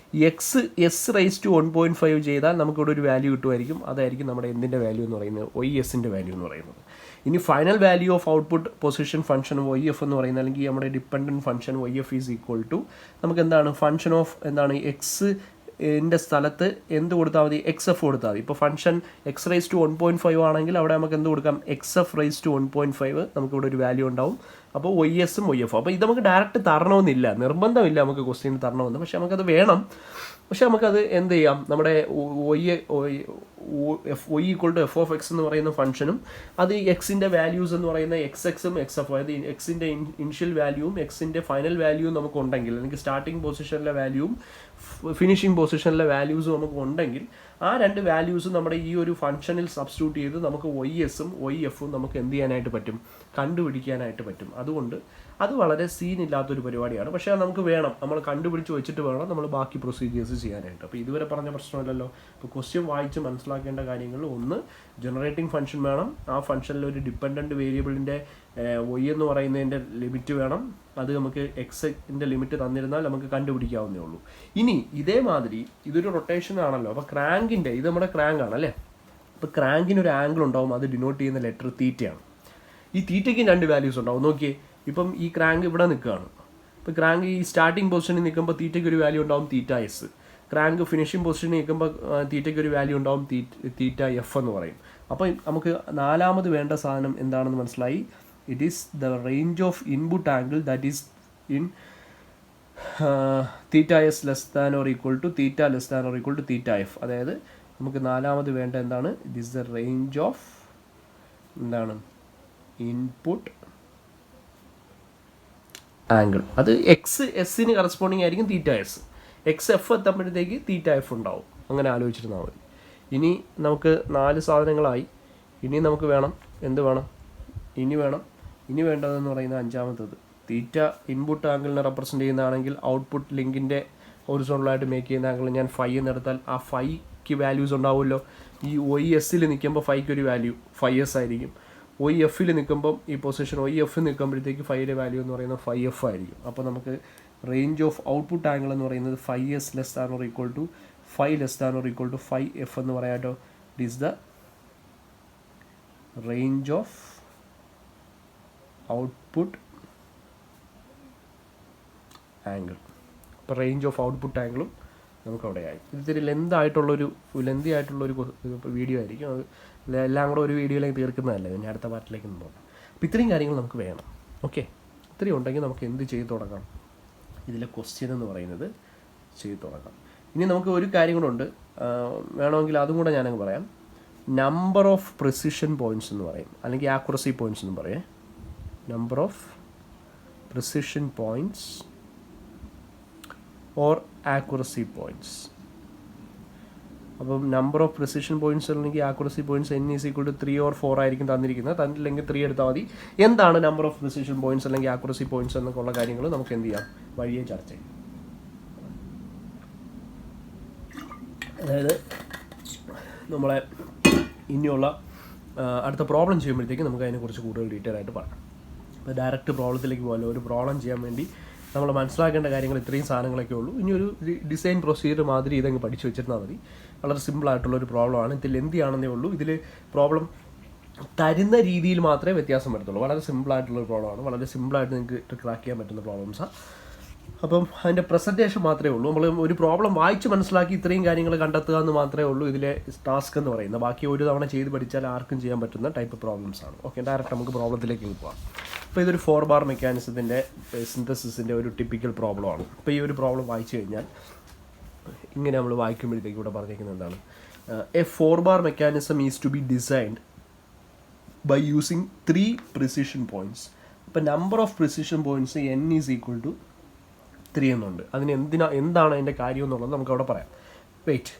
എക്സ് എസ് റൈസ് ടു 1.5 ചെയ്താൽ നമുക്കിവിടെ ഒരു വാല്യൂ കിട്ടുമായിരിക്കും. അതായിരിക്കും നമ്മുടെ എന്തിൻ്റെ വാല്യൂ എന്ന് പറയുന്നത്, വൈ എസിൻ്റെ വാല്യൂ എന്ന് പറയുന്നത്. ഇനി final value of output position function y f എന്ന് പറയുന്നത്, അല്ലെങ്കിൽ നമ്മുടെ dependent function y f is equal to നമുക്ക് എന്താണ്, ഫംഗ്ഷൻ ഓഫ് എന്താണ്, എക്സ് ൻ്റെ സ്ഥലത്ത് എന്ത് കൊടുത്താൽ മതി, എക്സ് എഫ് കൊടുത്താൽ മതി. ഇപ്പോൾ ഫംഗ്ഷൻ എക്സ് റൈസ് ടു 1.5 ആണെങ്കിൽ അവിടെ നമുക്ക് എന്ത് കൊടുക്കാം, എക്സ് എഫ് റൈസ് ടു 1.5 നമുക്കിവിടെ ഒരു വാല്യൂ ഉണ്ടാവും. അപ്പോൾ വൈ എസും വൈ എഫും. അപ്പോൾ ഇത് നമുക്ക് ഡയറക്റ്റ് തരണമെന്നില്ല, നിർബന്ധമില്ല നമുക്ക് ക്വസ്റ്റ്യൻ തരണമെന്ന്. പക്ഷേ നമുക്കത് വേണം. പക്ഷെ നമുക്കത് എന്ത് ചെയ്യാം, നമ്മുടെ y equal to f of x എന്ന് പറയുന്ന ഫംഗ്ഷനും അത് എക്സിൻ്റെ വാല്യൂസ് എന്ന് പറയുന്ന എക്സ് എക്സും എക്സ് എഫ്, അതായത് എക്സിൻ്റെ ഇനിഷ്യൽ വാല്യൂവും എക്സിൻ്റെ ഫൈനൽ വാല്യൂവും നമുക്കുണ്ടെങ്കിൽ, അല്ലെങ്കിൽ സ്റ്റാർട്ടിംഗ് പൊസിഷനിലെ വാല്യൂവും ഫിനിഷിംഗ് പൊസിഷനിലെ വാല്യൂസും നമുക്ക് ഉണ്ടെങ്കിൽ, ആ രണ്ട് വാല്യൂസും നമ്മുടെ ഈ ഒരു ഫംഗ്ഷനിൽ സബ്സ്റ്റിറ്റ്യൂട്ട് ചെയ്ത് നമുക്ക് വൈ എസും വൈ എഫും നമുക്ക് എന്ത് ചെയ്യാനായിട്ട് പറ്റും, കണ്ടുപിടിക്കാനായിട്ട് പറ്റും. അതുകൊണ്ട് അത് വളരെ സീനില്ലാത്തൊരു പരിപാടിയാണ്. പക്ഷേ അത് നമുക്ക് വേണം, നമ്മൾ കണ്ടുപിടിച്ച് വെച്ചിട്ട് വേണം നമ്മൾ ബാക്കി പ്രൊസീജിയേഴ്സ് ചെയ്യാനായിട്ട്. അപ്പോൾ ഇതുവരെ പറഞ്ഞ പ്രശ്നമില്ലല്ലോ. ഇപ്പോൾ ക്വസ്റ്റ്യൻ വായിച്ച് മനസ്സിലാക്കേണ്ട കാര്യങ്ങൾ, ഒന്ന് ജനറേറ്റിംഗ് ഫംഗ്ഷൻ വേണം, ആ ഫംഗ്ഷനിൽ ഒരു ഡിപ്പെൻഡൻറ്റ് വേരിയബിളിൻ്റെ വൈ എന്ന് പറയുന്നതിൻ്റെ ലിമിറ്റ് വേണം. അത് നമുക്ക് എക്സിൻ്റെ ലിമിറ്റ് തന്നിരുന്നാൽ നമുക്ക് കണ്ടുപിടിക്കാവുന്നേ ഉള്ളൂ. ഇനി ഇതേമാതിരി ഇതൊരു റൊട്ടേഷൻ ആണല്ലോ. അപ്പോൾ ക്രാങ്കിൻ്റെ, ഇത് നമ്മുടെ ക്രാങ്ക് ആണല്ലേ. അപ്പോൾ ക്രാങ്കിന് ഒരു ആംഗിൾ ഉണ്ടാവും, അത് ഡിനോട്ട് ചെയ്യുന്ന ലെറ്റർ തീറ്റയാണ്. ഈ തീറ്റയ്ക്കും രണ്ട് വാല്യൂസ് ഉണ്ടാവും. നോക്കിയേ, ഇപ്പം ഈ ക്രാങ്ക് ഇവിടെ നിൽക്കുകയാണ്. ഇപ്പോൾ ക്രാങ്ക് ഈ സ്റ്റാർട്ടിംഗ് പൊസിഷനിൽ നിൽക്കുമ്പോൾ തീറ്റയ്ക്ക് ഒരു വാല്യൂ ഉണ്ടാവും, തീറ്റ എസ്. ക്രാങ്ക് ഫിനിഷിംഗ് പൊസിഷനിൽ നിൽക്കുമ്പോൾ തീറ്റയ്ക്ക് ഒരു വാല്യൂ ഉണ്ടാവും, തീറ്റ എഫ് എന്ന് പറയും. അപ്പോൾ നമുക്ക് നാലാമത് വേണ്ട സാധനം എന്താണെന്ന് മനസ്സിലായി. It is the range of input angle that is in theta S less than or equal to theta less than or equal to theta F. അതായത് നമുക്ക് നാലാമത് വേണ്ട എന്താണ്, it is the range of എന്താണ്, ഇൻപുട്ട് ആംഗിൾ. അത് എക്സ് എസ്സിന് കറസ്പോണ്ടിങ് ആയിരിക്കും തീറ്റ എസ്. എക്സ് എഫ് എത്തുമ്പോഴത്തേക്ക് തീറ്റ എഫ് ഉണ്ടാവും. അങ്ങനെ ആലോചിച്ചിരുന്നാൽ മതി. ഇനി നമുക്ക് 4 സാധനങ്ങളായി. ഇനി നമുക്ക് വേണം, എന്ത് വേണം, ഇനി വേണ്ടതെന്ന് പറയുന്നത് അഞ്ചാമത്തത്, തീറ്റ ഇൻപുട്ട് ആംഗിളിനെ റെപ്രസെൻറ്റ് ചെയ്യുന്നതാണെങ്കിൽ ഔട്ട്പുട്ട് ലിങ്കിൻ്റെ ഹൊറിസോണ്ടലായിട്ട് മേക്ക് ചെയ്യുന്ന ആംഗിൾ ഞാൻ ഫൈ എന്നെടുത്താൽ ആ ഫൈക്ക് വാല്യൂസ് ഉണ്ടാവുമല്ലോ. ഈ വൈ എസ്സിൽ നിൽക്കുമ്പോൾ ഫൈക്ക് ഒരു വാല്യൂ ഫൈ എസ് ആയിരിക്കും. വൈ എഫിൽ നിൽക്കുമ്പം ഈ പൊസിഷൻ വൈ എഫ് നിൽക്കുമ്പോഴത്തേക്ക് ഫൈയുടെ വാല്യൂ എന്ന് പറയുന്നത് ഫൈ എഫ് ആയിരിക്കും. അപ്പോൾ നമുക്ക് റേഞ്ച് ഓഫ് ഔട്ട്പുട്ട് ആംഗിൾ എന്ന് പറയുന്നത് phi S less than or equal to phi less than or equal to phi F എന്ന് പറയാട്ടോ. It is the range of output angle. ഇപ്പോൾ റേഞ്ച് ഓഫ് ഔട്ട്പുട്ട് ആംഗിളും നമുക്ക് അവിടെ ആയി. ഇത്തിരി ലെന്തി ആയിട്ടുള്ളൊരു വീഡിയോ ആയിരിക്കും. അത് എല്ലാം കൂടെ ഒരു വീഡിയോയിലേക്ക് തീർക്കുന്നതല്ലേ, പിന്നെ അടുത്ത പാർട്ടിലേക്ക് നോക്കാം. അപ്പോൾ ഇത്രയും കാര്യങ്ങൾ നമുക്ക് വേണം. ഓക്കെ, ഇത്രയും ഉണ്ടെങ്കിൽ നമുക്ക് എന്ത് ചെയ്ത് തുടങ്ങാം, ഇതിലെ ക്വസ്റ്റ്യൻ എന്ന് പറയുന്നത് ചെയ്ത് തുടങ്ങാം. ഇനി നമുക്ക് ഒരു കാര്യം കൂടെ ഉണ്ട്, വേണമെങ്കിൽ അതും കൂടെ ഞാനങ്ങ് പറയാം. നമ്പർ ഓഫ് പ്രിസിഷൻ പോയിൻറ്റ്സ് എന്ന് പറയും, അല്ലെങ്കിൽ ആക്യുറസി പോയിൻറ്റ്സ് എന്ന് പറയേ. Number of precision points or accuracy points. അപ്പം നമ്പർ ഓഫ് പ്രിസിഷൻ പോയിൻറ്റ്സ് അല്ലെങ്കിൽ ആക്യുറസി പോയിൻറ്റ്സ് n = 3 or 4 ആയിരിക്കും തന്നിരിക്കുന്നത്. തന്നില്ലെങ്കിൽ 3 എടുത്താൽ മതി. എന്താണ് നമ്പർ ഓഫ് പ്രിസിഷൻ പോയിൻറ്റ്സ് അല്ലെങ്കിൽ ആക്യുറസി പോയിൻറ്റ്സ് എന്നൊക്കെ ഉള്ള കാര്യങ്ങൾ നമുക്ക് എന്ത് ചെയ്യാം, വഴിയെ ചർച്ച ചെയ്യാം. അതായത് നമ്മളെ ഇനിയുള്ള അടുത്ത പ്രോബ്ലം ചെയ്യുമ്പോഴത്തേക്ക് നമുക്ക് അതിനെക്കുറിച്ച് കൂടുതൽ ഡീറ്റെയിൽ ആയിട്ട് പറയാം. അപ്പോൾ ഡയറക്റ്റ് പ്രോബ്ലത്തിലേക്ക് പോകാമല്ലോ. ഒരു പ്രോബ്ലം ചെയ്യാൻ വേണ്ടി നമ്മൾ മനസ്സിലാക്കേണ്ട കാര്യങ്ങൾ ഇത്രയും സാധനങ്ങളൊക്കെ ഉള്ളൂ. ഇനി ഒരു ഡിസൈൻ പ്രൊസീജിയർ മാതിരി ഇതങ്ങ് പഠിച്ചു വെച്ചിരുന്നാൽ മതി. വളരെ സിമ്പിളായിട്ടുള്ളൊരു പ്രോബ്ലമാണ്. ഇതിൽ ലെന്തിയാണെന്നേ ഉള്ളൂ. ഇതിൽ പ്രോബ്ലം തരുന്ന രീതിയിൽ മാത്രമേ വ്യത്യാസം വരത്തുള്ളൂ. വളരെ സിമ്പിളായിട്ടുള്ളൊരു പ്രോബ്ലമാണ്. വളരെ സിമ്പിളായിട്ട് നിങ്ങൾക്ക് ക്രാക്ക് ചെയ്യാൻ പറ്റുന്ന പ്രോബ്ലംസാണ്. അപ്പം അതിൻ്റെ പ്രസൻറ്റേഷൻ മാത്രമേ ഉള്ളൂ. നമ്മൾ ഒരു പ്രോബ്ലം വായിച്ച് മനസ്സിലാക്കി ഇത്രയും കാര്യങ്ങൾ കണ്ടെത്തുക എന്ന് മാത്രമേ ഉള്ളൂ ഇതിലെ ടാസ്ക് എന്ന് പറയുന്നത്. ബാക്കി ഒരു തവണ ചെയ്ത് പഠിച്ചാൽ ആർക്കും ചെയ്യാൻ പറ്റുന്ന ടൈപ്പ് പ്രോബ്ലംസ് ആണ്. ഓക്കെ, ഡയറക്റ്റ് നമുക്ക് പ്രോബ്ലത്തിലേക്ക് പോകാം. അപ്പോൾ ഇതൊരു 4 ബാർ മെക്കാനിസത്തിൻ്റെ സിന്തസിസിൻ്റെ ഒരു ടിപ്പിക്കൽ പ്രോബ്ലമാണ്. അപ്പോൾ ഈ ഒരു പ്രോബ്ലം വായിച്ചു കഴിഞ്ഞാൽ ഇങ്ങനെ നമ്മൾ വായിക്കുമ്പോഴത്തേക്ക് ഇവിടെ പറഞ്ഞിരിക്കുന്നത് എന്താണ്, a 4 bar mechanism is to be designed by using 3 precision points. അപ്പോൾ number of precision points n = 3 എന്നുണ്ട്. അതിന് എന്താണ് അതിൻ്റെ കാര്യം എന്നുള്ളത് നമുക്ക് അവിടെ പറയാം. Wait,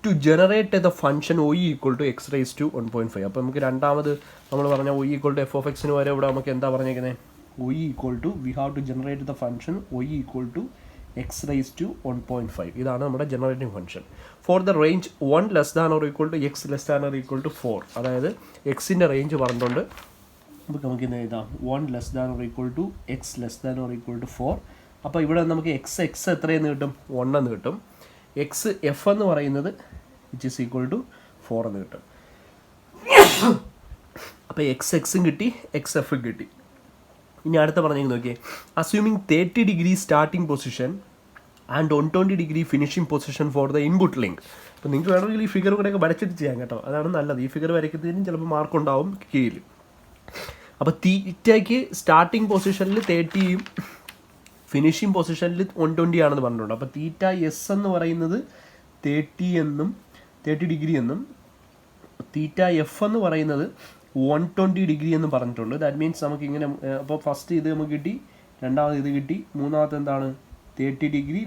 to generate the function y = x⁻1.5. അപ്പോൾ നമുക്ക് രണ്ടാമത് നമ്മൾ പറഞ്ഞ y = f(x) വരെ ഇവിടെ നമുക്ക് എന്താ പറഞ്ഞേക്കുന്നത്, y we have to generate the function y = x⁻1.5. ഇതാണ് നമ്മുടെ generating function for the range 1 < x < 4. അതായത് എക്സിൻ്റെ റേഞ്ച് പറഞ്ഞിട്ടുണ്ട്. നമുക്ക് ഇന്ന് എഴുതാം 1 < x < 4. അപ്പോൾ ഇവിടെ നമുക്ക് എക്സ് എത്രയെന്ന് കിട്ടും, 1 എന്ന് കിട്ടും. എക്സ് എഫ് എന്ന് പറയുന്നത് = 4 എന്ന് കിട്ടും. അപ്പോൾ എക്സും കിട്ടി, എക്സ് എഫും കിട്ടി. ഇനി അടുത്ത പറഞ്ഞേക്ക് നോക്കിയേ, assuming 30° starting position and 120° finishing position for the input link. അപ്പോൾ നിങ്ങൾക്ക് വേണമെങ്കിൽ ഈ ഫിഗർ കൂടെയൊക്കെ വരച്ചിട്ട് ചെയ്യാം കേട്ടോ, അതാണ് നല്ലത്. ഈ ഫിഗർ വരയ്ക്കുന്നതിനും ചിലപ്പോൾ മാർക്കുണ്ടാവും കീഴിൽ. അപ്പോൾ തീറ്റയ്ക്ക് സ്റ്റാർട്ടിംഗ് പൊസിഷനിൽ 30യും ഫിനിഷിംഗ് പൊസിഷനിൽ 120 ആണെന്ന് പറഞ്ഞിട്ടുണ്ട്. അപ്പോൾ തീറ്റ എസ് എന്ന് പറയുന്നത് 30° എന്നും തീറ്റ എഫ് എന്ന് പറയുന്നത് 120° എന്നും പറഞ്ഞിട്ടുണ്ട്. ദാറ്റ് മീൻസ് നമുക്ക് ഇങ്ങനെ, അപ്പോൾ ഫസ്റ്റ് ഇത് നമുക്ക് കിട്ടി, രണ്ടാമത് ഇത് കിട്ടി, മൂന്നാമത്തെ എന്താണ് 30°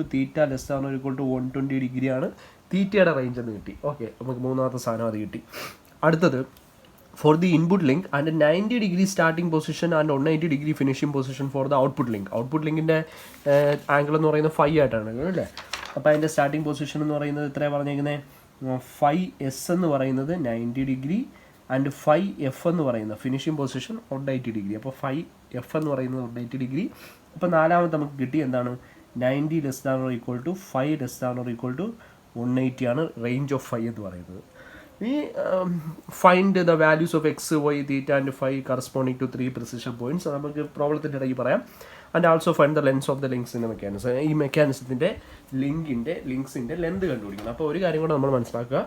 < തീറ്റ < 120° ആണ് തീറ്റയുടെ റേഞ്ച് എന്ന് കിട്ടി. ഓക്കെ, നമുക്ക് മൂന്നാമത്തെ സാധനം അത് കിട്ടി. അടുത്തത് for the input link and 90° starting position and 180° finishing position for the output link. Output ലിങ്കിൻ്റെ ആംഗിൾ എന്ന് പറയുന്നത് 5 ആയിട്ടാണ് അല്ലേ. അപ്പോൾ അതിൻ്റെ സ്റ്റാർട്ടിംഗ് പൊസിഷൻ എന്ന് പറയുന്നത് എത്രയാണ് പറഞ്ഞേക്കുന്നത്, 5s എന്ന് പറയുന്നത് 90° ആൻഡ് 5f എന്ന് പറയുന്നത് ഫിനിഷിംഗ് പൊസിഷൻ 180°. അപ്പോൾ 5f എന്ന് പറയുന്നത് 180°. അപ്പോൾ നാലാമത്തെ നമുക്ക് കിട്ടി എന്താണ്, 90 < 5 < 180 ആണ് റേഞ്ച് ഓഫ് 5 എന്ന് പറയുന്നത്. We find the values of x, y, theta and phi corresponding to 3 precision points. നമുക്ക് പ്രോബ്ലത്തിൻ്റെ ഇടയ്ക്ക് പറയാം. And also find the lengths of the links in the mechanism. ഈ മെക്കാനിസത്തിൻ്റെ ലിങ്ക്സിൻ്റെ ലെന്ത് കണ്ടുപിടിക്കണം. അപ്പോൾ ഒരു കാര്യം കൂടെ നമ്മൾ മനസ്സിലാക്കുക,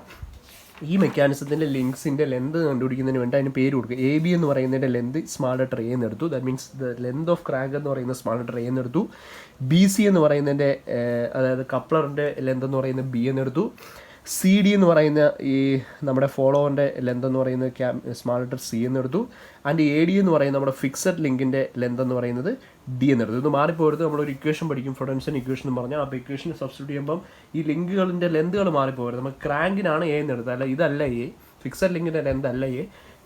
ഈ മെക്കാനിസത്തിൻ്റെ ലിങ്ക്സിൻ്റെ ലെന്ത് കണ്ടുപിടിക്കുന്നതിന് വേണ്ടി അതിന് പേര് കൊടുക്കുക. എ ബി എന്ന് പറയുന്നതിൻ്റെ ലെന്ത് സ്മാൾ ലെറ്റർ എ എന്ന് എടുത്തു. That means the length of crank എന്ന് പറയുന്നത് സ്മാൾ ലെറ്റർ എ എന്ന് എടുത്തു. ബി സി എന്ന് പറയുന്നതിൻ്റെ അതായത് കപ്ലറിൻ്റെ ലെന്ത് എന്ന് പറയുന്നത് ബി എന്ന് എടുത്തു. സി ഡി എന്ന് പറയുന്ന ഈ നമ്മുടെ ഫോളോവറിൻ്റെ ലെന്ത് എന്ന് പറയുന്നത് സ്മാൾ ലെറ്റർ സി എന്ന് എടുത്തു. ആൻഡ് എ ഡി എന്ന് പറയുന്നത് നമ്മുടെ ഫിക്സഡ് ലിങ്കിൻ്റെ ലെന്ത് എന്ന് പറയുന്നത് ഡി എന്ന് എടുത്തു. ഇത് മാറിപ്പോയത് നമ്മളൊരു ഇക്വേഷൻ പഠിക്കും, ഫ്രെഡൻസൺ ഇക്വേഷൻ എന്ന് പറഞ്ഞാൽ. അപ്പോൾ ഇക്വേഷൻ സബ്സ്റ്റിറ്റ്യൂട്ട് ചെയ്യുമ്പം ഈ ലിങ്കുകളിൻ്റെ ലെന്തുകൾ മാറിപ്പോയത്. നമുക്ക് ക്രാങ്കിനാണ് എ എന്ന് എടുത്തത്, അല്ല ഇതല്ല എ, ഫിക്സഡ് ലിങ്കിൻ്റെ ലെന്ത് അല്ല എ,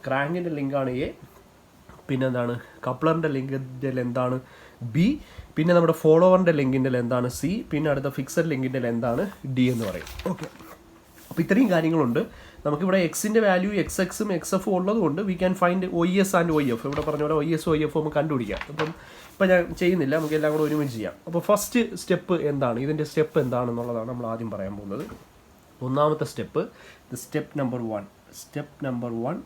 ക്രാങ്കിൻ്റെ ലിങ്കാണ് എ. പിന്നെ എന്താണ്, കപ്ലറിൻ്റെ ലിങ്കിൻ്റെ ലെന്താണ് ബി. പിന്നെ നമ്മുടെ ഫോളോവറിൻ്റെ ലിങ്കിൻ്റെ ലെന്താണ് സി. പിന്നെ അടുത്ത ഫിക്സഡ് ലിങ്കിൻ്റെ ലെന്താണ് ഡി എന്ന് പറയും. ഓക്കെ, അപ്പോൾ ഇത്രയും കാര്യങ്ങളുണ്ട്. നമുക്കിവിടെ എക്സിൻ്റെ വാല്യൂ എക്സ് എക്സും എക്സ് എഫും ഉള്ളതുകൊണ്ട് വി ക്യാൻ ഫൈൻഡ് ഒയ് എസ് ആൻഡ് ഒയ് എഫ്. ഇവിടെ പറഞ്ഞ പോലെ ഒയ് എസ് ഒയ് എഫ് നമുക്ക് കണ്ടുപിടിക്കാം. അപ്പം ഇപ്പം ഞാൻ ചെയ്യുന്നില്ല, നമുക്ക് എല്ലാം കൂടെ ഒരുമിച്ച് ചെയ്യാം. അപ്പോൾ ഫസ്റ്റ് സ്റ്റെപ്പ് എന്താണ്, ഇതിൻ്റെ സ്റ്റെപ്പ് എന്താണെന്നുള്ളതാണ് നമ്മൾ ആദ്യം പറയാൻ പോകുന്നത്. ഒന്നാമത്തെ സ്റ്റെപ്പ്, സ്റ്റെപ്പ് നമ്പർ 1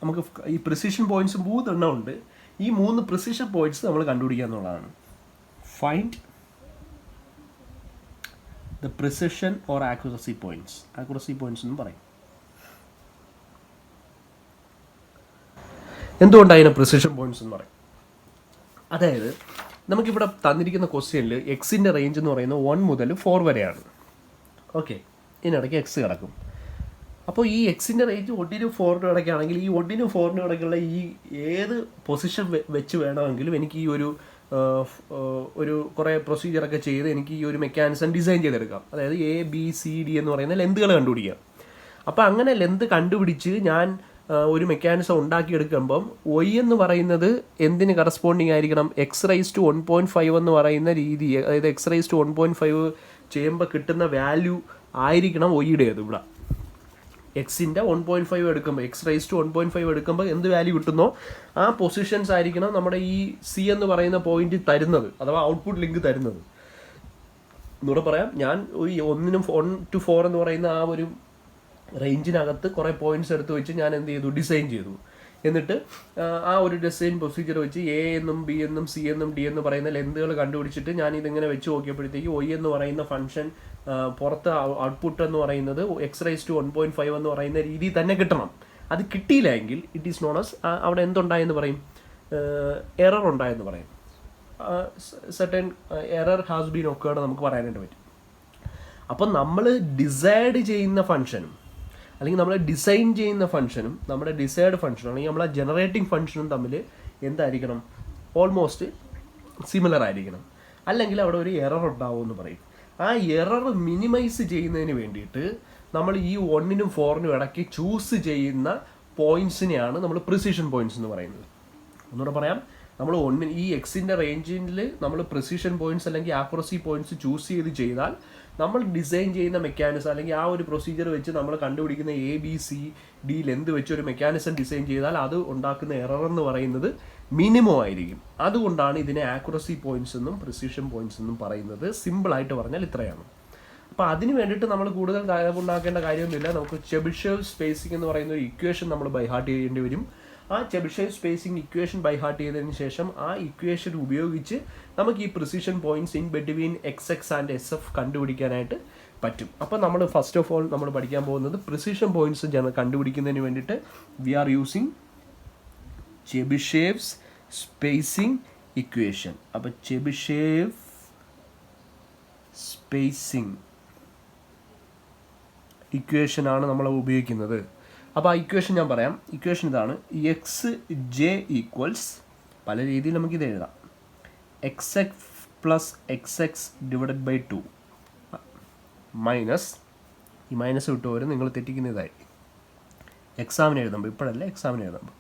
നമുക്ക് ഈ പ്രിസിഷൻ പോയിൻറ്റ്സ് 3 എണ്ണം ഉണ്ട്. ഈ 3 പ്രിസിഷൻ പോയിൻറ്റ്സ് നമ്മൾ കണ്ടുപിടിക്കുക എന്നുള്ളതാണ്. Find the precision or accuracy points എന്ന് പറയും. എന്തുകൊണ്ടാണ് അതിനെ പ്രിസിഷൻ പോയിൻറ്റ്സ് എന്ന് പറയും? അതായത് നമുക്കിവിടെ തന്നിരിക്കുന്ന ക്വസ്റ്റ്യനിൽ എക്സിൻ്റെ റേഞ്ച് എന്ന് പറയുന്നത് 1 മുതൽ 4 വരെയാണ്. ഓക്കെ, ഇതിനിടയ്ക്ക് എക്സ് കിടക്കും. അപ്പോൾ ഈ എക്സിൻ്റെ റേഞ്ച് 1നും 4നും ഇടയ്ക്കാണെങ്കിൽ ഈ 1നും 4നും ഇടയ്ക്കുള്ള ഈ ഏത് പൊസിഷൻ വെച്ച് വേണമെങ്കിലും എനിക്ക് ഈ ഒരു കുറേ പ്രൊസീജിയറൊക്കെ ചെയ്ത് എനിക്ക് ഈ ഒരു മെക്കാനിസം ഡിസൈൻ ചെയ്തെടുക്കാം. അതായത് ABCD എന്ന് പറയുന്ന ലെന്തുകൾ കണ്ടുപിടിക്കാം. അപ്പോൾ അങ്ങനെ ലെന്ത് കണ്ടുപിടിച്ച് ഞാൻ ഒരു മെക്കാനിസം ഉണ്ടാക്കിയെടുക്കുമ്പം y എന്ന് പറയുന്നത് എന്തിന് കറസ്പോണ്ടിങ് ആയിരിക്കണം? x⁻1.5 എന്ന് പറയുന്ന രീതി, അതായത് x⁻1.5 ചെയ്യുമ്പോൾ കിട്ടുന്ന വാല്യൂ ആയിരിക്കണം y-യുടേത്. ഇവിടെ എക്സിൻ്റെ 1.5 എടുക്കുമ്പോൾ x⁻1.5 എടുക്കുമ്പോൾ എന്ത് വാല്യൂ കിട്ടുന്നോ ആ പൊസിഷൻസ് ആയിരിക്കണം നമ്മുടെ ഈ C എന്ന് പറയുന്ന പോയിന്റ് തരുന്നത്, അഥവാ ഔട്ട്പുട്ട് ലിങ്ക് തരുന്നത്. എന്നൂടെ പറയാം, ഞാൻ ഈ 1 to 4 എന്ന് പറയുന്ന ആ ഒരു റേഞ്ചിനകത്ത് കുറേ പോയിന്റ്സ് എടുത്ത് വെച്ച് ഞാൻ എന്ത് ചെയ്തു? ഡിസൈൻ ചെയ്തു. എന്നിട്ട് ആ ഒരു ഡിസൈൻ പ്രൊസീജിയർ വെച്ച് A എന്നും B എന്നും C എന്നും D എന്ന് പറയുന്ന ലെന്തുകൾ കണ്ടുപിടിച്ചിട്ട് ഞാൻ ഇതിങ്ങനെ വെച്ച് നോക്കിയപ്പോഴത്തേക്ക് y എന്ന് പറയുന്ന ഫംഗ്ഷൻ പുറത്ത് ഔട്ട്പുട്ട് എന്ന് പറയുന്നത് x⁻1.5 എന്ന് പറയുന്ന രീതിയിൽ തന്നെ കിട്ടണം. അത് കിട്ടിയില്ല എങ്കിൽ ഇറ്റ് ഈസ് നോൺ ആസ് അവിടെ എന്തുണ്ടായെന്ന് പറയും? എറർ ഉണ്ടായെന്ന് പറയും. Certain error has been occurred നമുക്ക് പറയാനായിട്ട് പറ്റും. അപ്പം നമ്മൾ ഡിസൈഡ് ചെയ്യുന്ന ഫംഗ്ഷനും അല്ലെങ്കിൽ നമ്മൾ ഡിസൈൻ ചെയ്യുന്ന ഫംഗ്ഷനും നമ്മുടെ ഡിസൈഡ് ഫംഗ്ഷനും അല്ലെങ്കിൽ നമ്മളെ ജനറേറ്റിംഗ് ഫംഗ്ഷനും തമ്മിൽ എന്തായിരിക്കണം? ഓൾമോസ്റ്റ് സിമിലർ ആയിരിക്കണം. അല്ലെങ്കിൽ അവിടെ ഒരു എറർ ഉണ്ടാവും എന്ന് പറയും. ആ എറർ മിനിമൈസ് ചെയ്യുന്നതിന് വേണ്ടിയിട്ട് നമ്മൾ ഈ 1നും 4നും ഇടയ്ക്ക് ചൂസ് ചെയ്യുന്ന പോയിന്റ്സിനെയാണ് നമ്മൾ പ്രിസിഷൻ പോയിന്റ്സ് എന്ന് പറയുന്നത്. ഒന്നുകൂടെ പറയാം, നമ്മൾ ഈ എക്സിൻ്റെ റേഞ്ചിൽ നമ്മൾ പ്രിസിഷൻ പോയിന്റ്സ് അല്ലെങ്കിൽ ആക്യുറസി പോയിന്റ്സ് ചൂസ് ചെയ്താൽ നമ്മൾ ഡിസൈൻ ചെയ്യുന്ന മെക്കാനിസം അല്ലെങ്കിൽ ആ ഒരു പ്രൊസീജിയർ വെച്ച് നമ്മൾ കണ്ടുപിടിക്കുന്ന ABCD ലെന്ത് വെച്ച് ഒരു മെക്കാനിസം ഡിസൈൻ ചെയ്താൽ അത് ഉണ്ടാക്കുന്ന എറർ എന്ന് പറയുന്നത് മിനിമം ആയിരിക്കും. അതുകൊണ്ടാണ് ഇതിനെ ആക്യുറസി പോയിന്റ്സ് എന്നും പ്രിസിഷൻ പോയിന്റ്സ് എന്നും പറയുന്നത്. സിമ്പിളായിട്ട് പറഞ്ഞാൽ ഇത്രയാണ്. അപ്പോൾ അതിന് വേണ്ടിയിട്ട് നമ്മൾ കൂടുതൽ ഉണ്ടാക്കേണ്ട കാര്യമൊന്നുമില്ല. നമുക്ക് ചെബിഷേവ് സ്പേസിംഗ് എന്ന് പറയുന്ന ഒരു ഇക്വേഷൻ നമ്മൾ ബൈ ഹാർട്ട് ചെയ്യേണ്ടി വരും. ആ Chebyshev spacing equation by heart ചെയ്തതിന് ശേഷം ആ ഇക്വേഷൻ ഉപയോഗിച്ച് നമുക്ക് ഈ precision points in between XX and SF കണ്ടുപിടിക്കാനായിട്ട് പറ്റും. അപ്പോൾ നമ്മൾ ഫസ്റ്റ് ഓഫ് ഓൾ നമ്മൾ പഠിക്കാൻ പോകുന്നത് പ്രിസിഷൻ പോയിന്റ്സ് കണ്ടുപിടിക്കുന്നതിന് വേണ്ടിയിട്ട് we are using Chebyshev's spacing equation. അപ്പോൾ ചെബിഷേവ് സ്പേസിംഗ് ഇക്വേഷനാണ് നമ്മൾ ഉപയോഗിക്കുന്നത്. അപ്പോൾ ആ ഇക്വേഷൻ ഞാൻ പറയാം. ഇക്വേഷൻ ഇതാണ്: XJ ഈക്വൽസ്, പല രീതിയിൽ നമുക്കിത് എഴുതാം, XX plus XX divided by 2 minus, ഈ മൈനസ് വിട്ടുപോലും നിങ്ങൾ തെറ്റിക്കുന്നതായി എക്സാമിന് എഴുതുമ്പോൾ, ഇപ്പോഴല്ല എക്സാമിന് എഴുതുമ്പോൾ,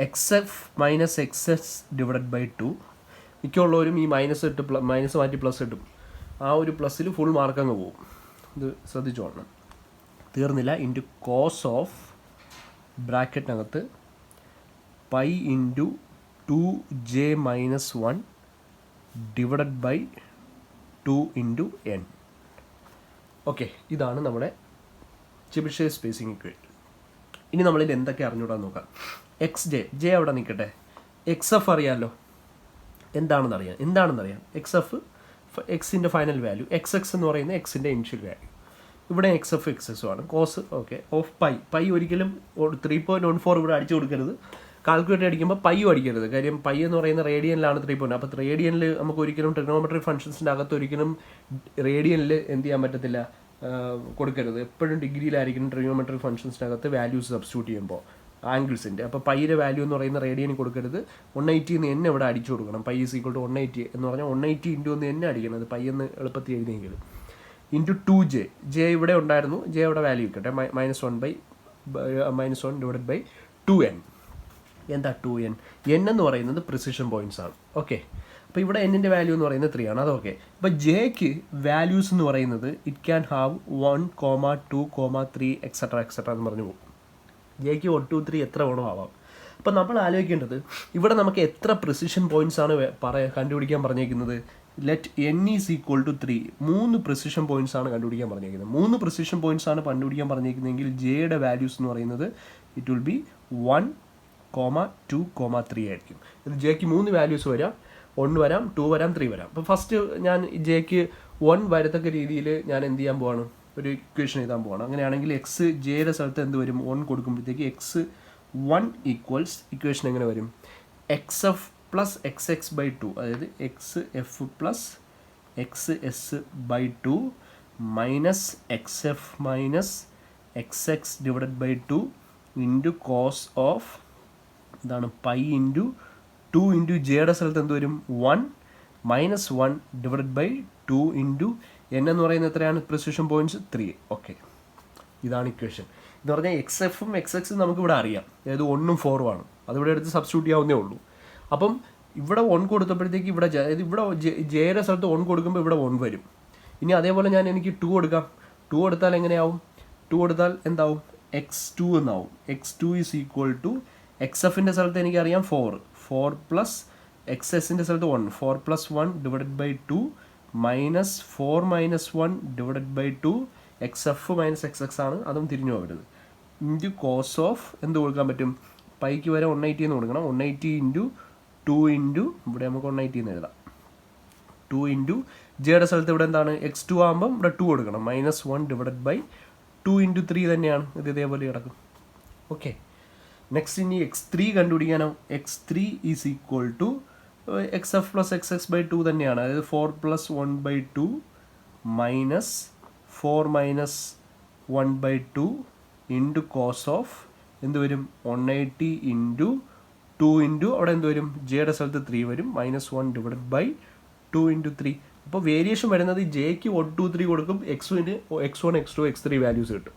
XF minus XS divided by 2. മിക്കുള്ളവരും ഈ മൈനസ് ഇട്ട് മൈനസ് മാറ്റി പ്ലസ് ഇട്ടും ആ ഒരു പ്ലസ്സിൽ ഫുൾ മാർക്ക് അങ്ങ് പോകും. ഇത് ശ്രദ്ധിച്ചോളണം. തീർന്നില്ല, ഇൻറ്റു കോസ് ഓഫ് ബ്രാക്കറ്റിനകത്ത് pi into 2j minus 1 divided by 2 into n. Okay, ഇതാണ് നമ്മുടെ ചെബിഷേവ് സ്പേസിംഗ് ഇക്വേഷൻ. ഇനി നമ്മളിത് എന്തൊക്കെ അറിഞ്ഞൂടാൻ നോക്കാം. ജെ അവിടെ നിൽക്കട്ടെ. XF അറിയാമല്ലോ, എന്താണെന്നറിയാം. XF എക്സിൻ്റെ ഫൈനൽ വാല്യൂ, XX എന്ന് പറയുന്ന എക്സിൻ്റെ ഇനിഷ്യൽ വാല്യൂ. ഇവിടെ XF XS ആണ്. കോസ് ഓക്കെ ഓഫ് പൈ ഒരിക്കലും 3.14 ഇവിടെ അടിച്ചു കൊടുക്കരുത്. കാൽക്കുലേറ്റർ അടിക്കുമ്പോൾ പൈയും അടിക്കരുത്. കാര്യം പൈ എന്ന് പറയുന്ന റേഡിയനിലാണ് 3. അപ്പോൾ റേഡിയനിൽ നമുക്ക് ഒരിക്കലും ട്രിഗണോമെട്രി ഫംഗ്ഷൻസിൻ്റെ അകത്ത് ഒരിക്കലും റേഡിയനിൽ എന്ത് ചെയ്യാൻ പറ്റത്തില്ല, കൊടുക്കരുത്. എപ്പോഴും ഡിഗ്രിയിലായിരിക്കണം ട്രിഗണോമെട്രി ഫംഗ്ഷൻസിൻ്റെ അകത്ത് വാല്യൂസ് സബ്സ്റ്റിറ്റ്യൂട്ട് ചെയ്യുമ്പോൾ ആംഗിൾസിൻ്റെ. അപ്പോൾ പൈയുടെ വാല്യൂ എന്ന് പറയുന്ന റേഡിയന് കൊടുക്കരുത്. 180 എന്ന് എന്നെ ഇവിടെ അടിച്ചു കൊടുക്കണം. പൈ ഈസ് ഈക്വൽ ടു 180 എന്ന് പറഞ്ഞാൽ 180 ഇൻറ്റു ഒന്ന് എന്നെ അടിക്കണം. പൈ എന്ന് എളുപ്പത്തിൽ എഴുതിയെങ്കിൽ ഇൻറ്റു 2j. ഇവിടെ ഉണ്ടായിരുന്നു, ജെ അവിടെ വാല്യൂ കിട്ടെ, -1 ഡിവൈഡഡ് ബൈ 2n. എന്താ 2n? n എന്ന് പറയുന്നത് പ്രിസിഷൻ പോയിന്റ്സ് ആണ്. ഓക്കെ, അപ്പോൾ ഇവിടെ എന്നിൻ്റെ വാല്യൂ എന്ന് പറയുന്നത് 3 ആണ്. അതൊക്കെ. അപ്പോൾ ജെക്ക് വാല്യൂസ് എന്ന് പറയുന്നത് ഇറ്റ് ക്യാൻ ഹാവ് 1, 2, 3 എക്സെട്ര എന്ന് പറഞ്ഞു പോകും. ജെക്ക് 1, 2, 3 എത്ര വേണോ ആവാം. അപ്പോൾ നമ്മൾ ആലോചിക്കേണ്ടത് ഇവിടെ നമുക്ക് എത്ര പ്രിസിഷൻ പോയിന്റ്സ് ആണ് കണ്ടുപിടിക്കാൻ പറഞ്ഞേക്കുന്നത്. Let n is equal to 3. 3 precision points ആണ് കണ്ടുപിടിക്കാൻ പറഞ്ഞേക്കുന്നത്. 3 പ്രിസിഷൻ പോയിന്റ്സ് ആണ് കണ്ടുപിടിക്കാൻ പറഞ്ഞേക്കുന്നതെങ്കിൽ ജെയുടെ വാല്യൂസ് എന്ന് പറയുന്നത് ഇറ്റ് വിൽ ബി 1, 2, 3 ആയിരിക്കും. ഇത് ജെക്ക് 3 വാല്യൂസ് വരാം. 1 വരാം, 2 വരാം, 3 വരാം. അപ്പോൾ ഫസ്റ്റ് ഞാൻ ജെക്ക് 1 വരത്തക്ക രീതിയിൽ ഞാൻ എന്ത് ചെയ്യാൻ പോവാണ്, ഒരു ഇക്വേഷൻ എഴുതാൻ പോവാണ്. അങ്ങനെയാണെങ്കിൽ എക്സ് ജെയുടെ സ്ഥലത്ത് എന്ത് വരും, 1 കൊടുക്കുമ്പോഴത്തേക്ക് x1 ഈക്വൽസ് ഇക്വേഷൻ എങ്ങനെ വരും, XF plus X X by two, അതായത് x F plus x s by two minus x F minus X x divided by two into cos of എന്താണ് പൈ ഇൻറ്റു ടു ഇൻറ്റു ജെയുടെ സ്ഥലത്ത് എന്ത് വരും 1 minus 1 divided by 2 into n എന്ന് പറയുന്നത് എത്രയാണ് പ്രിസിഷൻ പോയിൻറ്റ്സ് 3. ഓക്കെ, ഇതാണ് ഇക്വേഷൻ. എന്ന് പറഞ്ഞാൽ എക്സ് എഫും എക്സ് എക്സും നമുക്കിവിടെ അറിയാം, അതായത് 1ഉം 4ഉം ആണ്. അതിവിടെ എടുത്ത് സബ്സ്റ്റിറ്റ്യൂട്ട് ചെയ്യാവുന്നേ ഉള്ളൂ. അപ്പം ഇവിടെ 1 കൊടുത്തപ്പോഴത്തേക്ക് ഇവിടെ അതായത് ഇവിടെ ജെയുടെ സ്ഥലത്ത് 1 കൊടുക്കുമ്പോൾ ഇവിടെ 1 വരും. ഇനി അതേപോലെ എനിക്ക് 2 കൊടുക്കാം. 2 കൊടുത്താൽ എങ്ങനെയാവും? 2 കൊടുത്താൽ എന്താവും? x2 എന്നാവും. x2 is equal to X എഫിൻ്റെ സ്ഥലത്ത് എനിക്കറിയാം 4 പ്ലസ് എക്സ് എസിൻ്റെ സ്ഥലത്ത് 1, 4 plus 1 divided by 2 minus 4 minus 1 divided by 2 X F minus X X ആണ്, അതും തിരിഞ്ഞു പോകരുത്. ഇൻറ്റു കോസ് ഓഫ് എന്ത് കൊടുക്കാൻ പറ്റും? പൈക്ക് വരെ 180 എന്ന് കൊടുക്കണം. 180 ഇൻറ്റു 2 ഇൻറ്റു ഇവിടെ നമുക്ക് 180 എന്ന് എഴുതാം. 2 ഇൻറ്റു ജെയുടെ സ്ഥലത്ത് ഇവിടെ എന്താണ്? x2 ആകുമ്പം ഇവിടെ 2 കൊടുക്കണം. മൈനസ് 1 ഡിവൈഡഡ് ബൈ 2 ഇൻറ്റു 3 തന്നെയാണ്, ഇത് ഇതേപോലെ കിടക്കും. ഓക്കെ, നെക്സ്റ്റ് ഇനി x3 കണ്ടുപിടിക്കാനോ? x3 is equal to X F plus X X by 2 തന്നെയാണ്, അതായത് 4 plus 1 by 2 minus 4 minus 1 by 2 into cos of എന്ത് വരും? 180 ഇൻറ്റു 2 ഇൻറ്റു അവിടെ എന്ത് വരും? ജെയുടെ സ്ഥലത്ത് 3 വരും. Minus 1 divided by 2 into 3. അപ്പോൾ വേരിയേഷൻ വരുന്നത് ജെക്ക് 1 2 3 കൊടുക്കും, x1 x2 x3 വാല്യൂസ് കിട്ടും.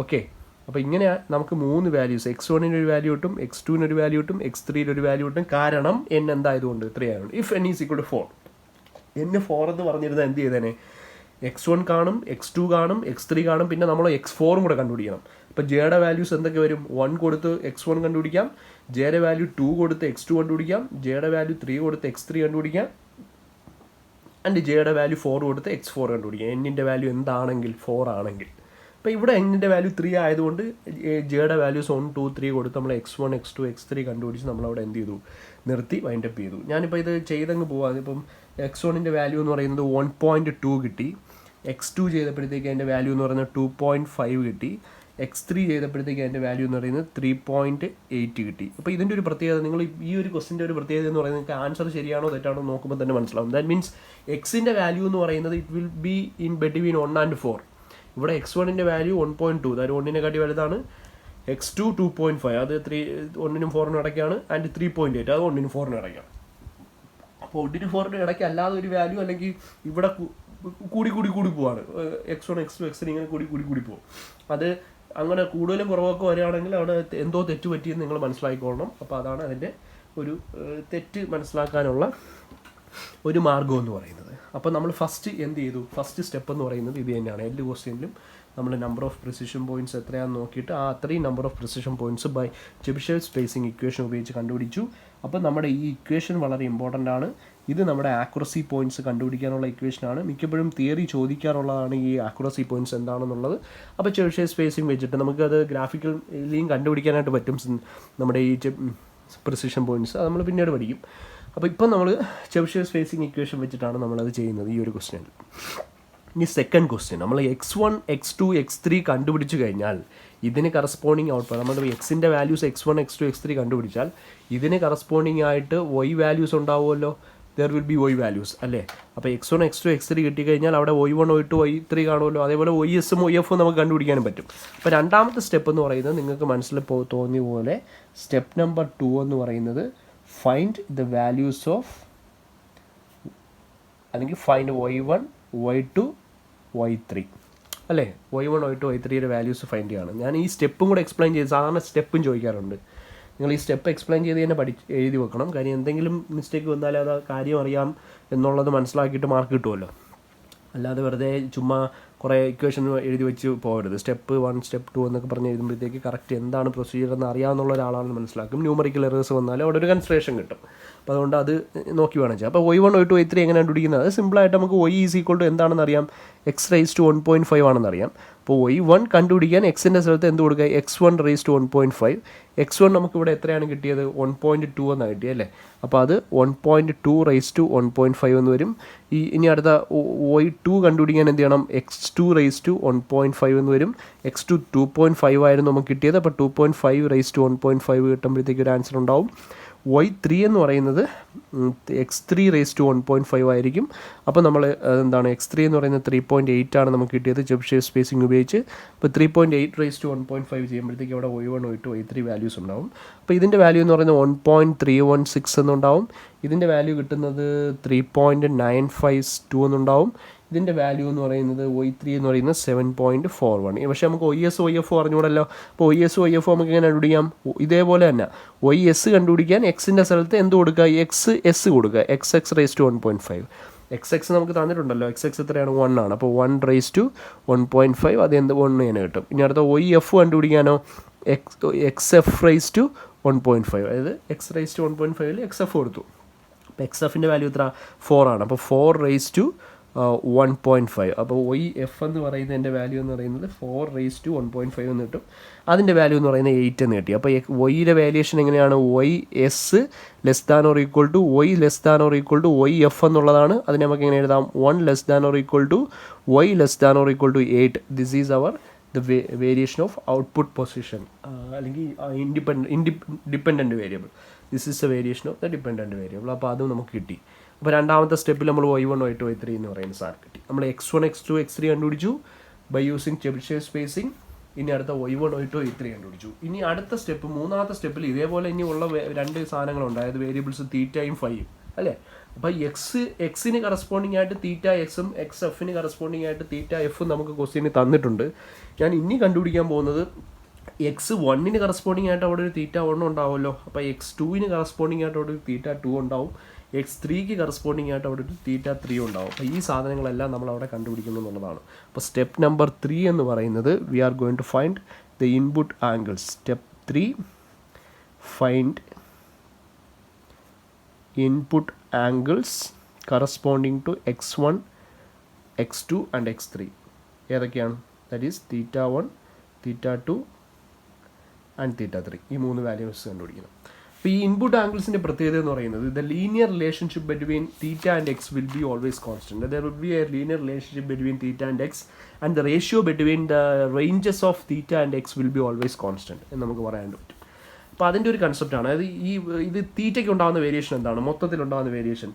ഓക്കെ, അപ്പോൾ ഇങ്ങനെ നമുക്ക് 3 വാല്യൂസ്, x1 ഒരു വാല്യൂ കിട്ടും, x2 ഒരു വാല്യൂ കിട്ടും, x3 ഒരു വാല്യൂ കിട്ടും. കാരണം n എന്തായതുകൊണ്ട് 3 ആയതുകൊണ്ട്. If n is equal to 4, n 4 എന്ന് പറഞ്ഞിരുന്നാൽ എന്ത് ചെയ്തേനെ? x1 കാണും, x2 കാണും, x3 കാണും, പിന്നെ നമ്മൾ x4 കൂടെ കണ്ടുപിടിക്കണം. അപ്പോൾ ജെയുടെ വാല്യൂസ് എന്തൊക്കെ വരും? 1 കൊടുത്ത് x1 കണ്ടുപിടിക്കാം, ജെയുടെ വാല്യൂ 2 കൊടുത്ത് x2 കണ്ടുപിടിക്കാം, ജെയുടെ വാല്യൂ 3 കൊടുത്ത് x3 കണ്ടുപിടിക്കാം, ആൻഡ് ജെയുടെ വാല്യൂ 4 കൊടുത്ത് x4 കണ്ടുപിടിക്കാം. എന്നിൻ്റെ വാല്യൂ എന്താണെങ്കിൽ 4 ആണെങ്കിൽ. അപ്പോൾ ഇവിടെ എന്നിൻ്റെ വാല്യൂ 3 ആയതുകൊണ്ട് ജെയുടെ വാല്യൂസ് 1 2 3 കൊടുത്ത് നമ്മൾ x1 x2 x3 കണ്ടുപിടിച്ച് നമ്മളവിടെ എന്ത് ചെയ്തു? നിർത്തി വൈൻഡപ്പ് ചെയ്തു. ഞാനിപ്പോൾ ഇത് ചെയ്തങ്ങ് പോവാം. ഇപ്പം x1ൻ്റെ വാല്യൂ എന്ന് പറയുന്നത് 1.2 കിട്ടി, x2 ചെയ്തപ്പോഴത്തേക്ക് അതിൻ്റെ വാല്യൂ എന്ന് പറയുന്നത് 2.5 കിട്ടി, x3 ചെയ്തപ്പോഴത്തേക്ക് അതിൻ്റെ വാല്യൂ എന്ന് പറയുന്നത് 3.8 കിട്ടി. അപ്പോൾ ഇതിൻ്റെ ഒരു പ്രത്യേകത, നിങ്ങൾ ഈ ഒരു ക്വസ്റ്റിൻ്റെ ഒരു പ്രത്യേകത എന്ന് പറയുന്നത് നിങ്ങൾക്ക് ആൻസർ ശരിയാണോ തെറ്റാണോ നോക്കുമ്പോൾ തന്നെ മനസ്സിലാവും. ദാറ്റ് മീൻസ് എക്സിൻ്റെ വാല്യൂ എന്ന് പറയുന്നത് it will be in between 1 and 4. ഇവിടെ x1ൻ്റെ വാല്യൂ 1.2, അതായത് 1നെ കാട്ടി വലുതാണ്. x2 2.5, അത് 1നും 4നും ഇടയ്ക്കാണ്. ആൻഡ് 3.8, അത് 1നും 4നും ഇടയ്ക്കാണ്. അപ്പോൾ 1നും 4നും ഇടയ്ക്ക് അല്ലാതെ ഒരു വാല്യൂ അല്ലെങ്കിൽ ഇവിടെ കൂടി പോവാണ്. x1 x2 x3 ഇങ്ങനെ കൂടി പോകും. അത് അങ്ങനെ കൂടുതലും കുറവൊക്കെ വരികയാണെങ്കിൽ അവിടെ എന്തോ തെറ്റ് പറ്റിയെന്ന് നിങ്ങൾ മനസ്സിലാക്കിക്കൊള്ളണം. അപ്പോൾ അതാണ് അതിൻ്റെ ഒരു തെറ്റ് മനസ്സിലാക്കാനുള്ള ഒരു മാർഗ്ഗം എന്ന് പറയുന്നത്. അപ്പോൾ നമ്മൾ ഫസ്റ്റ് എന്ത് ചെയ്തു? ഫസ്റ്റ് സ്റ്റെപ്പ് എന്ന് പറയുന്നത് ഇത് തന്നെയാണ്. എല്ലാ ക്വസ്റ്റ്യനിലും നമ്മൾ നമ്പർ ഓഫ് പ്രിസിഷൻ പോയിൻറ്റ്സ് എത്രയാണെന്ന് നോക്കിയിട്ട് ആ അത്രയും number of precision points by Chebyshev spacing equation ഉപയോഗിച്ച് കണ്ടുപിടിച്ചു. അപ്പോൾ നമ്മുടെ ഈ ഇക്വേഷൻ വളരെ ഇമ്പോർട്ടൻ്റ് ആണ്. ഇത് നമ്മുടെ ആക്യുറസി പോയിൻറ്റ്സ് കണ്ടുപിടിക്കാനുള്ള ഇക്വേഷനാണ്. മിക്കപ്പോഴും തിയറി ചോദിക്കാറുള്ളതാണ് ഈ ആക്യുറസി പോയിൻറ്റ്സ് എന്താണെന്നുള്ളത്. അപ്പോൾ ചെബിഷേവ് സ്പേസിംഗ് വെച്ചിട്ട് നമുക്കത് ഗ്രാഫിക്കലിയും കണ്ടുപിടിക്കാനായിട്ട് പറ്റും. നമ്മുടെ ഈ പ്രിസിഷൻ പോയിൻറ്റ്സ് അത് നമ്മൾ പിന്നീട് പഠിക്കും. അപ്പോൾ ഇപ്പം നമ്മൾ ചെബിഷേവ് സ്പേസിംഗ് ഇക്വേഷൻ വെച്ചിട്ടാണ് നമ്മളത് ചെയ്യുന്നത് ഈ ഒരു ക്വസ്റ്റ്യനിൽ. ഇനി സെക്കൻഡ് ക്വസ്റ്റ്യൻ, നമ്മൾ x1 x2 x3 കണ്ടുപിടിച്ച് കഴിഞ്ഞാൽ ഇതിന് കറസ്പോണ്ടിങ് ഔട്ട്പുട്ട് നമ്മൾ എക്സിൻ്റെ വാല്യൂസ് x1 x2 x3 കണ്ടുപിടിച്ചാൽ ഇതിന് കറസ്പോണ്ടിങ് ആയിട്ട് y വാല്യൂസ് ഉണ്ടാവുമല്ലോ. There will be y values അല്ലേ. അപ്പോൾ x1 x2 x3 കിട്ടിക്കഴിഞ്ഞാൽ അവിടെ y1 y2 y3 കാണുമല്ലോ. അതേപോലെ ySഉം yFും നമുക്ക് കണ്ടുപിടിക്കാനും പറ്റും. അപ്പോൾ രണ്ടാമത്തെ സ്റ്റെപ്പ് എന്ന് പറയുന്നത് നിങ്ങൾക്ക് മനസ്സിൽ തോന്നിയ പോലെ സ്റ്റെപ്പ് നമ്പർ 2 എന്ന് പറയുന്നത് ഫൈൻഡ് ദ വാല്യൂസ് ഓഫ് അല്ലെങ്കിൽ ഫൈൻഡ് y1 y2 y3 അല്ലേ. y1 y2 y3യുടെ വാല്യൂസ് ഫൈൻഡ് ചെയ്യാണ്. ഞാൻ ഈ സ്റ്റെപ്പും കൂടെ എക്സ്പ്ലെയിൻ ചെയ്ത് സാധാരണ സ്റ്റെപ്പും ചോദിക്കാറുണ്ട്. നിങ്ങൾ ഈ സ്റ്റെപ്പ് എക്സ്പ്ലെയിൻ ചെയ്ത് തന്നെ എഴുതി വെക്കണം. കാര്യം എന്തെങ്കിലും മിസ്റ്റേക്ക് വന്നാൽ അത് കാര്യം അറിയാം എന്നുള്ളത് മനസ്സിലാക്കിയിട്ട് മാർക്ക് കിട്ടുമല്ലോ. അല്ലാതെ വെറുതെ ചുമ്മാ കുറേ ഇക്വേഷൻ എഴുതി വെച്ച് പോകരുത്. സ്റ്റെപ്പ് 1 സ്റ്റെപ്പ് 2 എന്നൊക്കെ പറഞ്ഞ് എഴുതുമ്പോഴത്തേക്ക് കറക്റ്റ് എന്താണ് പ്രൊസീജിയർ എന്ന് അറിയാവുന്ന ഒരാളാണെന്ന് മനസ്സിലാക്കും. ന്യൂമറിക്കൽ എറേഴ്സ് വന്നാലും അവിടെ ഒരു കൺസിഡറേഷൻ കിട്ടും. അപ്പോൾ അതുകൊണ്ട് അത് നോക്കി വേണം ചെയ്യാം. അപ്പോൾ y1 y2 y3 എങ്ങനെ കണ്ടുപിടിക്കുന്നത്? അത് സിമ്പിളായിട്ട് നമുക്ക് y ഈസ് ഈക്വൾ ടു എന്താണെന്ന് അറിയാം, x⁻1.5 ആണെന്ന് അറിയാം. അപ്പോൾ y1 കണ്ടുപിടിക്കാൻ എക്സിൻ്റെ സ്ഥലത്ത് എന്ത് കൊടുക്കുക? x1⁻1.5. x1 നമുക്കിവിടെ എത്രയാണ് കിട്ടിയത്? 1.2 എന്നാണ് കിട്ടിയത് അല്ലേ. അപ്പോൾ അത് 1.2⁻1.5 എന്ന് വരും. ഇനി അടുത്ത y2 കണ്ടുപിടിക്കാൻ എന്ത് ചെയ്യണം? x2⁻1.5 എന്ന് വരും. x2 2.5 ആയിരുന്നു നമുക്ക് കിട്ടിയത്. അപ്പോൾ 2.5⁻1.5 കിട്ടുമ്പോഴത്തേക്ക് ഒരു ആൻസർ ഉണ്ടാവും. y3 എന്ന് പറയുന്നത് x3 റേസ് ടു 1.5 ആയിരിക്കും. അപ്പോൾ നമ്മൾ എന്താണ് x3 എന്ന് പറയുന്നത് 3.8 ആണ് നമുക്ക് കിട്ടിയത് ചെബിഷേവ് സ്പേസിംഗ് ഉപയോഗിച്ച്. അപ്പോൾ 3.8 റേസ് ടു 1.5 ചെയ്യുമ്പോഴത്തേക്ക് അവിടെ y1 y2 y3 വാല്യൂസ് ഉണ്ടാവും. അപ്പോൾ ഇതിൻ്റെ വാല്യൂ എന്ന് പറയുന്നത് 1.316 എന്നുണ്ടാവും. ഇതിൻ്റെ വാല്യൂ കിട്ടുന്നത് 3.952 എന്നുണ്ടാവും. ഇതിൻ്റെ വാല്യൂ എന്ന് പറയുന്നത് y3 എന്ന് പറയുന്നത് 7.41. പക്ഷേ നമുക്ക് OS OF അറിഞ്ഞുകൂടല്ലോ. അപ്പോൾ OS OF നമുക്ക് എങ്ങനെ കണ്ടുപിടിക്കാം? ഇതേപോലെ തന്നെ YS കണ്ടുപിടിക്കാൻ എക്സിൻ്റെ സ്ഥലത്ത് എന്ത് കൊടുക്കുക? XS കൊടുക്കുക. XX raise to 1.5. XX നമുക്ക് തന്നിട്ടുണ്ടല്ലോ. XX എത്രയാണ്? 1 ആണ്. അപ്പോൾ 1 റേസ് ടു 1.5 അത് എന്ത് 1 തന്നെ കിട്ടും. ഇനി അടുത്ത YF കണ്ടുപിടിക്കാനോ? XF റേസ് ടു 1.5, അതായത് X റേസ് ടു 1.5ൽ XF കൊടുത്തു. അപ്പോൾ XFൻ്റെ വാല്യൂ എത്ര? 4 ആണ്. അപ്പോൾ 4 റേസ് ടു 1.5. അപ്പോൾ YF എന്ന് പറയുന്നതിൻ്റെ വാല്യൂ എന്ന് പറയുന്നത് 4 റേസ് ടു 1.5 എന്ന് കിട്ടും. അതിൻ്റെ വാല്യൂ എന്ന് പറയുന്നത് 8 എന്ന് കിട്ടി. അപ്പോൾ Yയുടെ വാല്യൂഷൻ എങ്ങനെയാണ്? YS less than or equal to Y less than or equal to YF എന്നുള്ളതാണ്. അതിനെ നമുക്ക് എങ്ങനെ എഴുതാം? 1 less than or equal to Y less than or equal to 8. This is our variation of output position, അല്ലെങ്കിൽ dependent variable. This is a variation of the dependent variable. അപ്പോൾ അതും നമുക്ക് കിട്ടി. അപ്പോൾ രണ്ടാമത്തെ സ്റ്റെപ്പിൽ നമ്മൾ y1 y2 y3 എന്ന് പറയുന്ന സാധനം കിട്ടി. നമ്മൾ x1 x2 x3 കണ്ടുപിടിച്ചു ബൈ യൂസിങ് ചെബിഷേവ് സ്പേസിങ്. ഇനി അടുത്ത y1 y2 y3 കണ്ടുപിടിച്ചു. ഇനി അടുത്ത സ്റ്റെപ്പ്, മൂന്നാമത്തെ സ്റ്റെപ്പിൽ ഇതേപോലെ ഇനി ഉള്ള രണ്ട് സാധനങ്ങളുണ്ട്, അതായത് വേരിയബിൾസ് തീറ്റയും ഫൈയും അല്ലേ. അപ്പോൾ എക്സിന് കറസ്പോണ്ടിങ് ആയിട്ട് തീറ്റ എക്സും XFന് കറസ്പോണ്ടിങ് ആയിട്ട് തീറ്റ എഫും നമുക്ക് ക്വസ്റ്റ്യന് തന്നിട്ടുണ്ട്. ഞാൻ ഇനി കണ്ടുപിടിക്കാൻ പോകുന്നത് x1ന് കറസ്പോണ്ടിങ് ആയിട്ട് അവിടെ ഒരു തീറ്റ 1 ഉണ്ടാവുമല്ലോ. അപ്പോൾ x2ന് കറസ്പോണ്ടിങ് ആയിട്ട് അവിടെ ഒരു തീറ്റ 2 ഉണ്ടാവും. x3ക്ക് കറസ്പോണ്ടിങ് ആയിട്ട് അവിടെ ഒരു തീറ്റ 3 ഉണ്ടാവും. അപ്പോൾ ഈ സാധനങ്ങളെല്ലാം നമ്മൾ അവിടെ കണ്ടുപിടിക്കുന്നു എന്നുള്ളതാണ്. അപ്പോൾ സ്റ്റെപ്പ് നമ്പർ 3 എന്ന് പറയുന്നത് we are going to find the input angles. Step 3 find input angles corresponding to x1 x2 and x3. ഏതൊക്കെയാണ്? That is theta 1 theta 2 and theta 3. ഈ 3 വാല്യൂസ് കണ്ടുപിടിക്കണം. അപ്പോൾ ഈ ഇൻപുട്ട് ആംഗിൾസിൻ്റെ പ്രത്യേകത എന്ന് പറയുന്നത് the linear relationship between theta and X will be always constant. There will be A linear relationship between theta and X and the ratio between the ranges of theta and X will be always constant എന്ന് നമുക്ക് പറയാൻ പറ്റും. അപ്പോൾ അതിൻ്റെ ഒരു കൺസെപ്റ്റാണ്. അതായത് ഇത് തീറ്റയ്ക്ക് ഉണ്ടാകുന്ന വേരിയേഷൻ എന്താണ്? മൊത്തത്തിലുണ്ടാകുന്ന വേരിയേഷൻ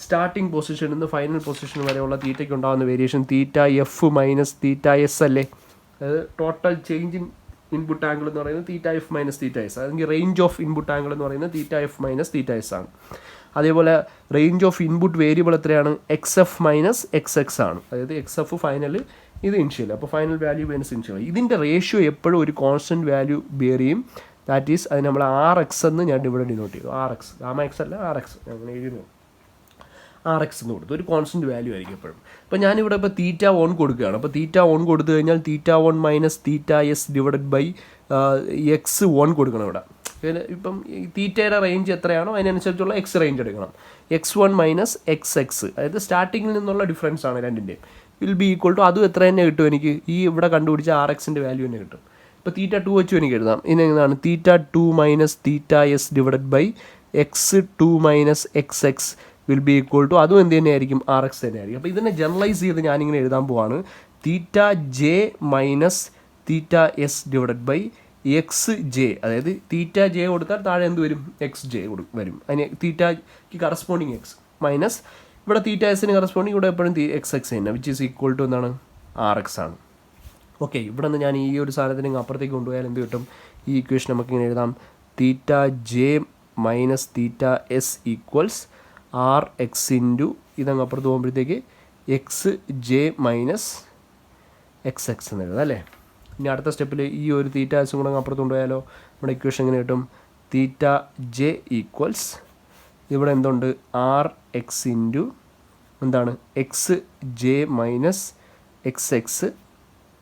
സ്റ്റാർട്ടിംഗ് പൊസിഷനിൽ നിന്ന് ഫൈനൽ പൊസിഷൻ വരെയുള്ള തീറ്റയ്ക്ക് ഉണ്ടാകുന്ന വേരിയേഷൻ തീറ്റ എഫ് മൈനസ് തീറ്റ എസ് അല്ലേ. അതായത് total change in input angle എന്ന് പറയുന്നത് തീറ്റ എഫ് മൈനസ് തീറ്റ എസ്. അല്ലെങ്കിൽ റേഞ്ച് ഓഫ് ഇൻപുട്ട് ആംഗിൾ എന്ന് പറയുന്നത് തീറ്റ എഫ് മൈനസ് തീറ്റ എസ് ആണ്. അതേപോലെ റേഞ്ച് ഓഫ് ഇൻപുട്ട് വേരിയബിൾ എത്രയാണ്? XF മൈനസ് XX ആണ്. അതായത് XF ഫൈനൽ, ഇത് ഇനിഷ്യൽ. അപ്പോൾ ഫൈനൽ വാല്യൂ മൈനസ് ഇനിഷ്യൽ. ഇതിൻ്റെ റേഷ്യോ എപ്പോഴും ഒരു കോൺസ്റ്റൻറ്റ് വാല്യൂ ബിയർ ചെയ്യും. ദാറ്റ് ഈസ് അത് നമ്മൾ RX എന്ന് ഞാൻ ഇവിടെ ഡിനോട്ട് ചെയ്തു. RX ഗാമ എക്സ് അല്ല, RX അങ്ങനെ എഴുതുന്നു. RX എന്ന് കൊടുത്തു. ഒരു കോൺസ്റ്റൻറ്റ് വാല്യൂ ആയിരിക്കും എപ്പോഴും. അപ്പോൾ ഞാനിവിടെ ഇപ്പോൾ തീറ്റ 1 കൊടുക്കുകയാണ്. അപ്പോൾ തീറ്റ 1 കൊടുത്തു കഴിഞ്ഞാൽ theta 1 minus theta S divided by x1 കൊടുക്കണം ഇവിടെ. ഇപ്പം ഈ തീറ്റയുടെ റേഞ്ച് എത്രയാണോ അതിനനുസരിച്ചുള്ള എക്സ് റേഞ്ച് എടുക്കണം. x1 മൈനസ് XX, അതായത് സ്റ്റാർട്ടിങ്ങിൽ നിന്നുള്ള ഡിഫറൻസ് ആണ് രണ്ടിൻ്റെയും, വിൽ ബി ഈക്വൽ ടു അതും എത്ര തന്നെ കിട്ടും എനിക്ക്? ഈ ഇവിടെ കണ്ടുപിടിച്ച RXൻ്റെ വാല്യൂ തന്നെ കിട്ടും. ഇപ്പോൾ തീറ്റ 2 വെച്ചും എനിക്ക് എഴുതാം. ഇനി എന്താണ്? Theta 2 minus theta S divided by x2 minus XX will be equal to അതും എന്ത് തന്നെയായിരിക്കും? RX തന്നെയായിരിക്കും. അപ്പോൾ ഇതിനെ ജനറലൈസ് ചെയ്ത് ഞാനിങ്ങനെ എഴുതാൻ പോവാണ്. Theta j minus theta S divided by XJ, അതായത് തീറ്റ ജെ കൊടുത്താൽ താഴെ എന്ത് വരും? XJ വരും. അതിന് തീറ്റയ്ക്ക് കറസ്പോണ്ടിങ് എക്സ് മൈനസ് ഇവിടെ തീറ്റ എസിന് കറസ്പോണ്ടിങ് ഇവിടെ എപ്പോഴും XX തന്നെ, വിച്ച് ഈസ് ഈക്വൽ ടു എന്താണ്? RX ആണ്. ഓക്കെ, ഇവിടെ നിന്ന് ഞാൻ ഈ ഒരു സാധനത്തിന് അപ്പുറത്തേക്ക് കൊണ്ടുപോയാൽ എന്ത് കിട്ടും? ഈ ഇക്വേഷൻ നമുക്ക് ഇങ്ങനെ എഴുതാം. Theta j minus theta s equals RX into ഇതങ്ങ് അപ്പുറത്ത് പോകുമ്പോഴത്തേക്ക് XJ മൈനസ് XX എന്ന് എഴുതാം അല്ലേ. ഇനി അടുത്ത സ്റ്റെപ്പിൽ ഈ ഒരു തീറ്റ എസും കൂടെ അപ്പുറത്ത് കൊണ്ടുപോയാലോ നമ്മുടെ ഇക്വേഷൻ എങ്ങനെ കിട്ടും? തീറ്റ ജെ ഈക്വൽസ് ഇവിടെ എന്തുണ്ട്? RX ഇൻറ്റു എന്താണ്? XJ മൈനസ് XX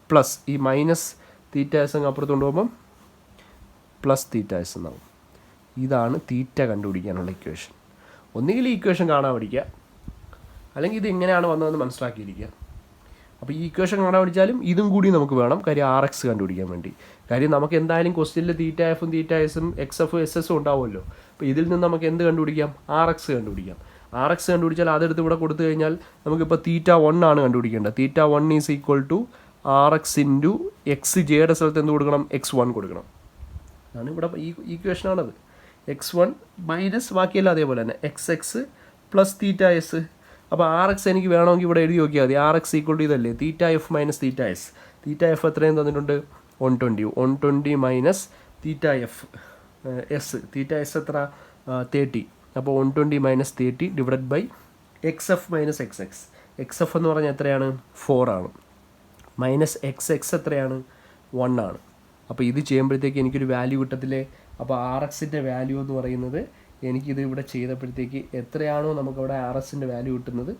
പ്ലസ് ഈ മൈനസ് തീറ്റ എസ് അങ്ങ് അപ്പുറത്ത് കൊണ്ടുപോകുമ്പം പ്ലസ് തീറ്റ എസ് എന്നാവും. ഇതാണ് തീറ്റ കണ്ടുപിടിക്കാനുള്ള ഇക്വേഷൻ. ഒന്നുകിൽ ഈ ഇക്വേഷൻ കാണാൻ പഠിക്കുക, അല്ലെങ്കിൽ ഇത് എങ്ങനെയാണ് വന്നതെന്ന് മനസ്സിലാക്കിയിരിക്കുക. അപ്പോൾ ഈ ഇക്വേഷൻ കാണാൻ പഠിച്ചാലും ഇതും കൂടി നമുക്ക് വേണം, കാര്യം RX കണ്ടുപിടിക്കാൻ വേണ്ടി. കാര്യം നമുക്ക് എന്തായാലും ക്വസ്റ്റ്യനിൽ തീറ്റ എഫും തീറ്റ എസും XF SS ഉണ്ടാവുമല്ലോ. അപ്പോൾ ഇതിൽ നിന്ന് നമുക്ക് എന്ത് കണ്ടുപിടിക്കാം? RX കണ്ടുപിടിക്കാം. RX കണ്ടുപിടിച്ചാൽ അതെടുത്ത് ഇവിടെ കൊടുത്തു കഴിഞ്ഞാൽ നമുക്കിപ്പോൾ തീറ്റ 1 ആണ് കണ്ടുപിടിക്കേണ്ടത്. Theta 1 is equal to RX into XJയുടെ സ്ഥലത്ത് എന്ത് കൊടുക്കണം? X1 കൊടുക്കണം. അതാണ് ഇവിടെ ഈ ഇക്വേഷനാണത്. x1 മൈനസ് ബാക്കിയെല്ലാം അതേപോലെ തന്നെ xx പ്ലസ് തീറ്റ എസ്. അപ്പോൾ RX എനിക്ക് വേണമെങ്കിൽ ഇവിടെ എഴുതി നോക്കിയാൽ മതി. RX ഈക്വൾ ടു ഇതല്ലേ theta F minus theta S. Theta F എത്രയും തന്നിട്ടുണ്ട് 120 minus theta F S. Theta S എത്ര 30. അപ്പോൾ 120 minus 30 divided by XF minus XX. XF എന്ന് പറഞ്ഞാൽ എത്രയാണ് 4 ആണ്. മൈനസ് XX എത്രയാണ് 1 ആണ്. അപ്പോൾ ഇത് ചെയ്യുമ്പോഴത്തേക്ക് എനിക്കൊരു വാല്യൂ കിട്ടത്തില്ലേ. അപ്പോൾ RXൻ്റെ വാല്യൂ എന്ന് പറയുന്നത് എനിക്കിത് ഇവിടെ ചെയ്തപ്പോഴത്തേക്ക് എത്രയാണോ നമുക്കവിടെ RSൻ്റെ വാല്യൂ കിട്ടുന്നത്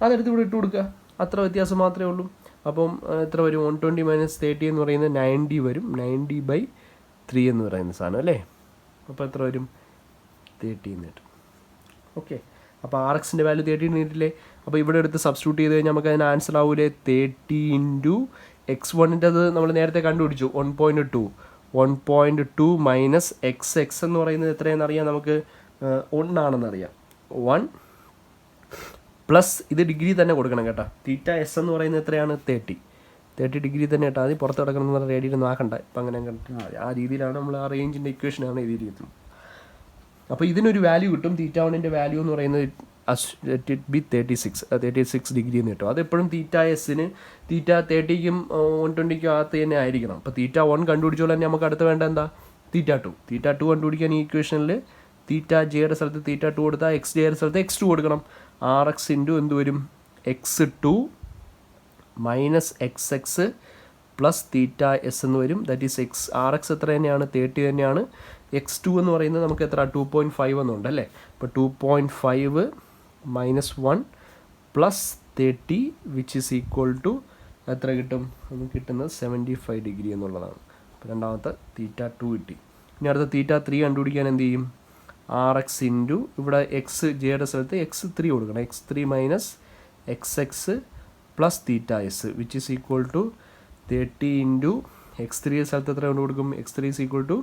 അതെടുത്ത് ഇവിടെ ഇട്ട് കൊടുക്കുക. അത്ര വ്യത്യാസം മാത്രമേ ഉള്ളൂ. അപ്പം എത്ര വരും 120 മൈനസ് 30 എന്ന് പറയുന്നത് 90 വരും. 90/3 എന്ന് പറയുന്ന സാധനം അല്ലേ. അപ്പോൾ എത്ര വരും 30 എന്ന് കിട്ടും. ഓക്കെ, അപ്പോൾ RXൻ്റെ വാല്യൂ 30 കിട്ടില്ലേ. അപ്പോൾ ഇവിടെ എടുത്ത് സബ്സ്റ്റിറ്റ്യൂട്ട് ചെയ്ത് കഴിഞ്ഞാൽ നമുക്ക് അതിന് ആൻസർ ആവൂലേ 30 ഇൻറ്റു x1ൻ്റെത് നമ്മൾ നേരത്തെ കണ്ടുപിടിച്ചു 1.2 മൈനസ് XX എന്ന് പറയുന്നത് എത്രയാണെന്ന് അറിയാം നമുക്ക് 1 ആണെന്നറിയാം. 1 പ്ലസ് ഇത് ഡിഗ്രി തന്നെ കൊടുക്കണം കേട്ടോ. തീറ്റ എസ് എന്ന് പറയുന്നത് എത്രയാണ് 30 ഡിഗ്രി തന്നെ കേട്ടോ. അത് പുറത്ത് കിടക്കണമെന്ന് പറഞ്ഞാൽ റേഡിയിൽ ആക്കണ്ട. ഇപ്പം അങ്ങനെ കണ്ടിട്ട് ആ രീതിയിലാണ് നമ്മൾ ആ റേഞ്ചിൻ്റെ ഇക്വേഷനാണ് എഴുതിയിരിക്കുന്നത്. അപ്പോൾ ഇതിനൊരു വാല്യൂ കിട്ടും. തീറ്റ 1ൻ്റെ വാല്യൂ എന്ന് പറയുന്നത് ഇറ്റ് ബി 36 ഡിഗ്രി എന്ന് കിട്ടും. അതെപ്പോഴും തീറ്റ എസിന് തീറ്റ 30ക്കും 120ക്കും അകത്ത് തന്നെ ആയിരിക്കണം. അപ്പോൾ തീറ്റ 1 കണ്ടുപിടിച്ചോളാൻ തന്നെ നമുക്ക് അടുത്ത് വേണ്ട എന്താ തീറ്റ 2 കണ്ടുപിടിക്കാൻ ഈ ഇക്വേഷനിൽ തീറ്റ ജെയുടെ സ്ഥലത്ത് തീറ്റ 2 കൊടുത്താൽ എക്സ് ജെയുടെ സ്ഥലത്ത് x2 കൊടുക്കണം. RX ഇൻറ്റു എന്ത് വരും x2 minus XX plus theta S എന്ന് വരും. ദാറ്റ് ഈസ് RX എത്ര തന്നെയാണ് 30 തന്നെയാണ്. x2 എന്ന് പറയുന്നത് നമുക്ക് എത്ര 2.5 എന്നുണ്ട് അല്ലേ. അപ്പോൾ 2.5 minus 1 plus 30 which is equal to എത്ര കിട്ടും നമുക്ക് കിട്ടുന്നത് 75 ഡിഗ്രി എന്നുള്ളതാണ്. അപ്പോൾ രണ്ടാമത്തെ തീറ്റ 2 കിട്ടി. ഇനി അടുത്ത തീറ്റ 3 കണ്ടുപിടിക്കാൻ എന്ത് ചെയ്യും RX ഇൻറ്റു ഇവിടെ എക്സ് ജെയുടെ സ്ഥലത്ത് x3 കൊടുക്കണം. x3 minus XX plus theta S which is equal to 30 into x3 സ്ഥലത്ത് എത്ര കൊണ്ട് കൊടുക്കും x3 ഈസ് ഈക്വൽ ടു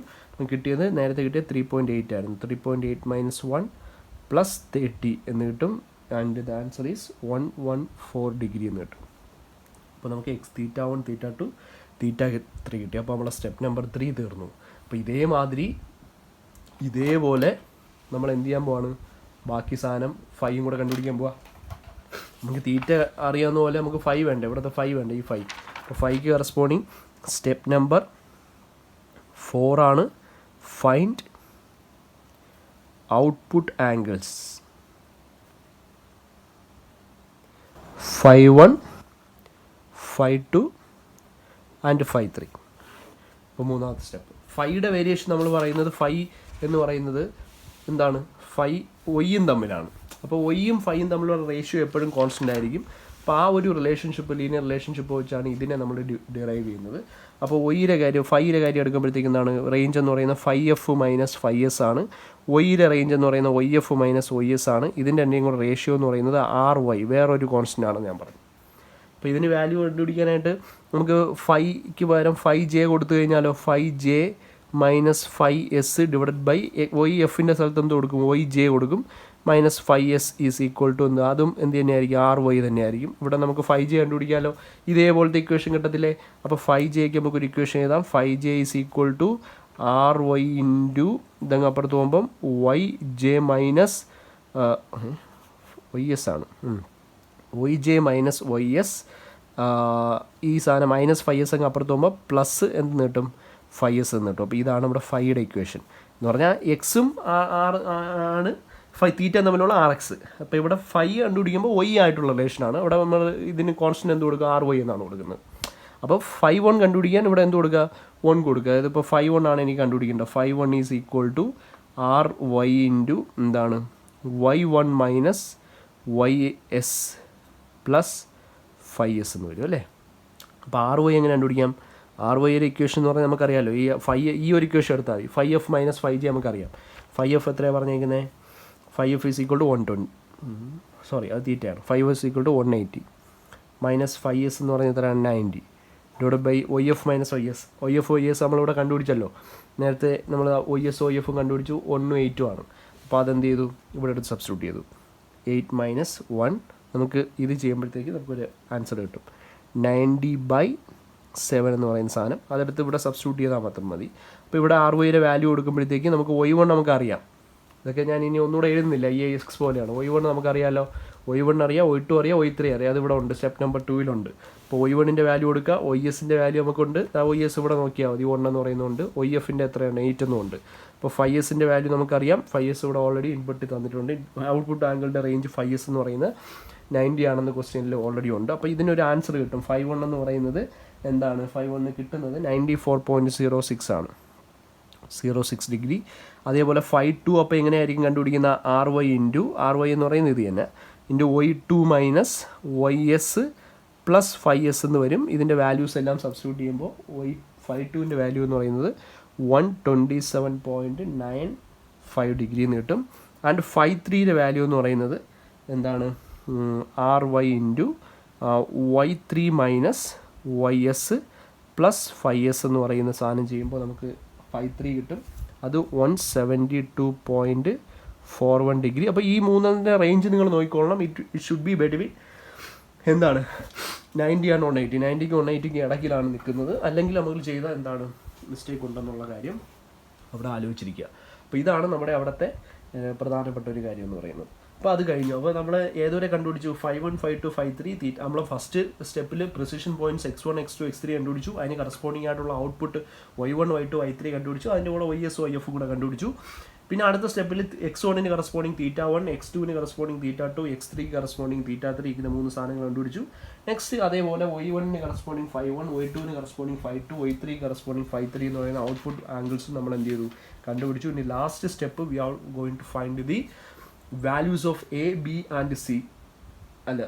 കിട്ടിയത് നേരത്തെ കിട്ടിയത് 3.8 ആയിരുന്നു. 3.8 മൈനസ് 1 പ്ലസ് 30 എന്ന് കിട്ടും. And the answer is 114 degree എന്ന് കിട്ടും. അപ്പോൾ നമുക്ക് തീറ്റ 1 തീറ്റ 2 തീറ്റ 3 കിട്ടി. അപ്പോൾ നമ്മളെ സ്റ്റെപ്പ് നമ്പർ 3 തീർന്നു. അപ്പോൾ ഇതേപോലെ നമ്മൾ എന്ത് ചെയ്യാൻ പോവാണ് ബാക്കി സാധനം 5 കൂടെ കണ്ടുപിടിക്കാൻ പോവാം. നമുക്ക് തീറ്റ അറിയാവുന്ന പോലെ നമുക്ക് 5 വേണ്ടേ. ഇവിടുത്തെ 5 വേണ്ടേ ഈ 5. അപ്പോൾ 5ക്ക് കറസ്പോണ്ടിങ് സ്റ്റെപ്പ് നമ്പർ 4 ആണ്. Find output angles 5.1 5.2 and 5.3. അപ്പോൾ മൂന്നാമത്തെ സ്റ്റെപ്പ് 5യുടെ വേരിയേഷൻ നമ്മൾ പറയുന്നത് 5 എന്ന് പറയുന്നത് എന്താണ് 5 ഒയ്യും തമ്മിലാണ്. അപ്പോൾ ഒയ്യും 5യും തമ്മിലുള്ള റേഷ്യോ എപ്പോഴും കോൺസ്റ്റൻ്റ് ആയിരിക്കും. അപ്പോൾ ആ ഒരു റിലേഷൻഷിപ്പ് ലീനിയർ റിലേഷൻഷിപ്പ് വെച്ചാണ് ഇതിനെ നമ്മൾ ഡിറൈവ് ചെയ്യുന്നത്. അപ്പോൾ ഒയ്യുടെ കാര്യം 5യുടെ കാര്യം എടുക്കുമ്പോഴത്തേക്ക് എന്താണ് റേഞ്ച് എന്ന് പറയുന്നത് 5F മൈനസ് 5S ആണ്. ഒയ്യുടെ റേഞ്ച് എന്ന് പറയുന്നത് YF മൈനസ് YS ആണ്. ഇതിൻ്റെ എൻ്റെയും കൂടെ റേഷ്യോ എന്ന് പറയുന്നത് RY വേറൊരു കോൺസ്റ്റൻ്റ് ആണെന്ന് ഞാൻ പറഞ്ഞു. അപ്പോൾ ഇതിന് വാല്യൂ കണ്ടുപിടിക്കാനായിട്ട് നമുക്ക് 5ക്ക് പകരം 5J കൊടുത്തു കഴിഞ്ഞാലോ 5J minus 5S divided by YFൻ്റെ സ്ഥലത്ത് എന്ത് കൊടുക്കും YJ കൊടുക്കും. Minus 5S is equal to എന്ത് അതും എന്ത് തന്നെയായിരിക്കും RY തന്നെയായിരിക്കും. ഇവിടെ നമുക്ക് 5J കണ്ടുപിടിക്കാമല്ലോ. ഇതേപോലത്തെ ഇക്വേഷൻ കിട്ടത്തില്ലേ. അപ്പോൾ 5Jക്ക് നമുക്കൊരു ഇക്വേഷൻ എഴുതാം. 5J is equal to RY into ഇതങ്ങ് അപ്പുറത്ത് പോകുമ്പം YJ മൈനസ് YS ആണ്. YJ മൈനസ് YS ഈ സാധനം മൈനസ് 5S അങ്ങ് അപ്പുറത്ത് പോകുമ്പോൾ പ്ലസ് എന്ത് കിട്ടും 5S എന്ന് കിട്ടും. അപ്പോൾ ഇതാണ് നമ്മുടെ 5യുടെ ഇക്വേഷൻ എന്ന് പറഞ്ഞാൽ എക്സും ആണ് തീറ്റ തമ്മിലുള്ള RX. അപ്പോൾ ഇവിടെ 5 കണ്ടുപിടിക്കുമ്പോൾ Y ആയിട്ടുള്ള റിലേഷനാണ്. ഇവിടെ നമ്മൾ ഇതിന് കോൺസ്റ്റൻറ്റ് എന്ത് കൊടുക്കുക RY എന്നാണ് കൊടുക്കുന്നത്. അപ്പോൾ 5.1 കണ്ടുപിടിക്കാൻ ഇവിടെ എന്ത് കൊടുക്കുക 1 കൊടുക്കുക. അതായത് ഇപ്പോൾ 5.1 ആണ് എനിക്ക് കണ്ടുപിടിക്കേണ്ടത്. 5.1 is equal to RY into എന്താണ് Y1 minus YS plus 5S എന്ന് വരും അല്ലേ. അപ്പോൾ RY എങ്ങനെ കണ്ടുപിടിക്കാം. RYയുടെ ഇക്വേഷൻ എന്ന് പറഞ്ഞാൽ നമുക്കറിയാമല്ലോ. ഈ ഒരു ഇക്വേഷൻ എടുത്താൽ മതി. 5F മൈനസ് 5J നമുക്കറിയാം. 5F എത്രയാണ് പറഞ്ഞേക്കുന്നത് 5F is equal to 120 sorry അത് തീറ്റയാണ്. 5F is equal to 180 minus 5S എന്ന് പറഞ്ഞാൽ എത്രയാണ് 90 divide by YF minus YF നമ്മളിവിടെ കണ്ടുപിടിച്ചല്ലോ. നേരത്തെ നമ്മൾ YFും കണ്ടുപിടിച്ചു 1ഉം 8ഉം ആണ്. അപ്പോൾ അതെന്ത് ചെയ്തു ഇവിടെ എടുത്ത് സബ്സ്റ്റിറ്റ്യൂട്ട് ചെയ്തു. 8 മൈനസ് 1 നമുക്ക് ഇത് ചെയ്യുമ്പോഴത്തേക്ക് നമുക്കൊരു ആൻസർ കിട്ടും. 90/6 7 എന്ന് പറയുന്ന സാധനം അതെടുത്ത് ഇവിടെ സബ്സ്റ്റിറ്റ്യൂട്ട് ചെയ്താൽ മാത്രം മതി. അപ്പോൾ ഇവിടെ RYയുടെ വാല്യൂ കൊടുക്കുമ്പോഴത്തേക്ക് നമുക്ക് Y1 നമുക്കറിയാം. ഇതൊക്കെ ഞാൻ ഇനി ഒന്നുകൂടെ എഴുതുന്നില്ല, EAX പോലെയാണ്. Y1 നമുക്കറിയാമല്ലോ, Y1 അറിയാം, Y2 അറിയാം, Y3 അറിയാം. അതിവിടെ ഉണ്ട്, സ്റ്റെപ്പ് നമ്പർ 2 അപ്പോൾ Y1ൻ്റെ വാല്യൂ കൊടുക്കുക, YSൻ്റെ വാല്യൂ നമുക്കുണ്ട്. YS ഇവിടെ നോക്കിയാൽ മതി, 1 എന്ന് പറയുന്നുണ്ട്. YFൻ്റെ എത്രയാണ്, 8 എന്നുണ്ട്. അപ്പോൾ 5Sൻ്റെ വാല്യൂ നമുക്കറിയാം, 5S ഇവിടെ ഓൾറെഡി ഇൻപുട്ട് തന്നിട്ടുണ്ട്. ഔട്ട്പുട്ട് ആംഗിളുടെ റേഞ്ച് 5S എന്ന് പറയുന്നത് 90 ആണെന്ന് ക്വസ്റ്റ്യനിൽ ഓൾറെഡി ഉണ്ട്. അപ്പോൾ ഇതിനൊരു ആൻസർ കിട്ടും. 5.1 എന്ന് പറയുന്നത് എന്താണ്, 5.1 കിട്ടുന്നത് 94.06 ആണ്, 06 ഡിഗ്രി. അതേപോലെ 5.2 അപ്പോൾ എങ്ങനെയായിരിക്കും കണ്ടുപിടിക്കുന്ന, RY എന്ന് പറയുന്നത് ഇത് തന്നെ into Y2 minus YS plus 5S എന്ന് വരും. ഇതിൻ്റെ വാല്യൂസ് എല്ലാം സബ്സ്റ്റിറ്റ്യൂട്ട് ചെയ്യുമ്പോൾ 5.2ൻ്റെ വാല്യൂ എന്ന് പറയുന്നത് 127.95 ഡിഗ്രി എന്ന് കിട്ടും. ആൻഡ് 5.3യുടെ വാല്യൂ എന്ന് പറയുന്നത് എന്താണ്, RY into Y3 minus YS plus 5S എന്ന് പറയുന്ന സാധനം ചെയ്യുമ്പോൾ നമുക്ക് 5.3 കിട്ടും. അത് 172.41 ഡിഗ്രി. അപ്പോൾ ഈ മൂന്നിൻ്റെ റേഞ്ച് നിങ്ങൾ നോക്കിക്കൊള്ളണം. ഇറ്റ് ഷുഡ് ബി ബിറ്റ്വീൻ എന്താണ് 90 ആൻഡ് 180, 90ക്ക് 180ക്ക് ഇടയ്ക്കിലാണ് നിൽക്കുന്നത്. അല്ലെങ്കിൽ നമുക്ക് ചെയ്താൽ എന്താണ് മിസ്റ്റേക്ക് ഉണ്ടെന്നുള്ള കാര്യം അവിടെ ആലോചിച്ചിരിക്കുക. അപ്പോൾ ഇതാണ് നമ്മുടെ അവിടുത്തെ പ്രധാനപ്പെട്ട ഒരു കാര്യം എന്ന് പറയുന്നത്. അപ്പോൾ അത് കഴിഞ്ഞു. അപ്പോൾ നമ്മൾ ഏതുവരെ കണ്ടുപിടിച്ചു, 5.1, 5.2, 5.3 നമ്മൾ ഫസ്റ്റ് സ്റ്റെപ്പിൽ precision points X1, X2, X3 കണ്ടുപിടിച്ചു. അതിന് കറസ്പോണ്ടിങ് ആയിട്ടുള്ള ഔട്ട്പുട്ട് Y1, Y2, Y3 കണ്ടുപിടിച്ചു. അതിൻ്റെ കൂടെ YS, YF കൂടെ കണ്ടുപിടിച്ചു. പിന്നെ അടുത്ത സ്റ്റെപ്പിൽ X1ന് കറസ്പോണ്ടിങ് θ1, X2ന് കറസ്പോണ്ടിങ് θ2, X3ക്ക് കറസ്പോണ്ടിങ് θ3 ഇങ്ങനെ 3 സാധനങ്ങൾ കണ്ടുപിടിച്ചു. നെക്സ്റ്റ് അതേപോലെ Y1ന് കറസ്പോണ്ടിങ് 5.1, Y2ന് കറസ്പോണ്ടിങ് 5.2, Y3 കറസ്പോണ്ടിങ് 5.3 എന്ന് പറയുന്ന ഔട്ട്പുട്ട് ആംഗിൾസ് നമ്മൾ എന്ത് ചെയ്തു, കണ്ടുപിടിച്ചു. ഇനി last step we are going to find the values of A, B and C and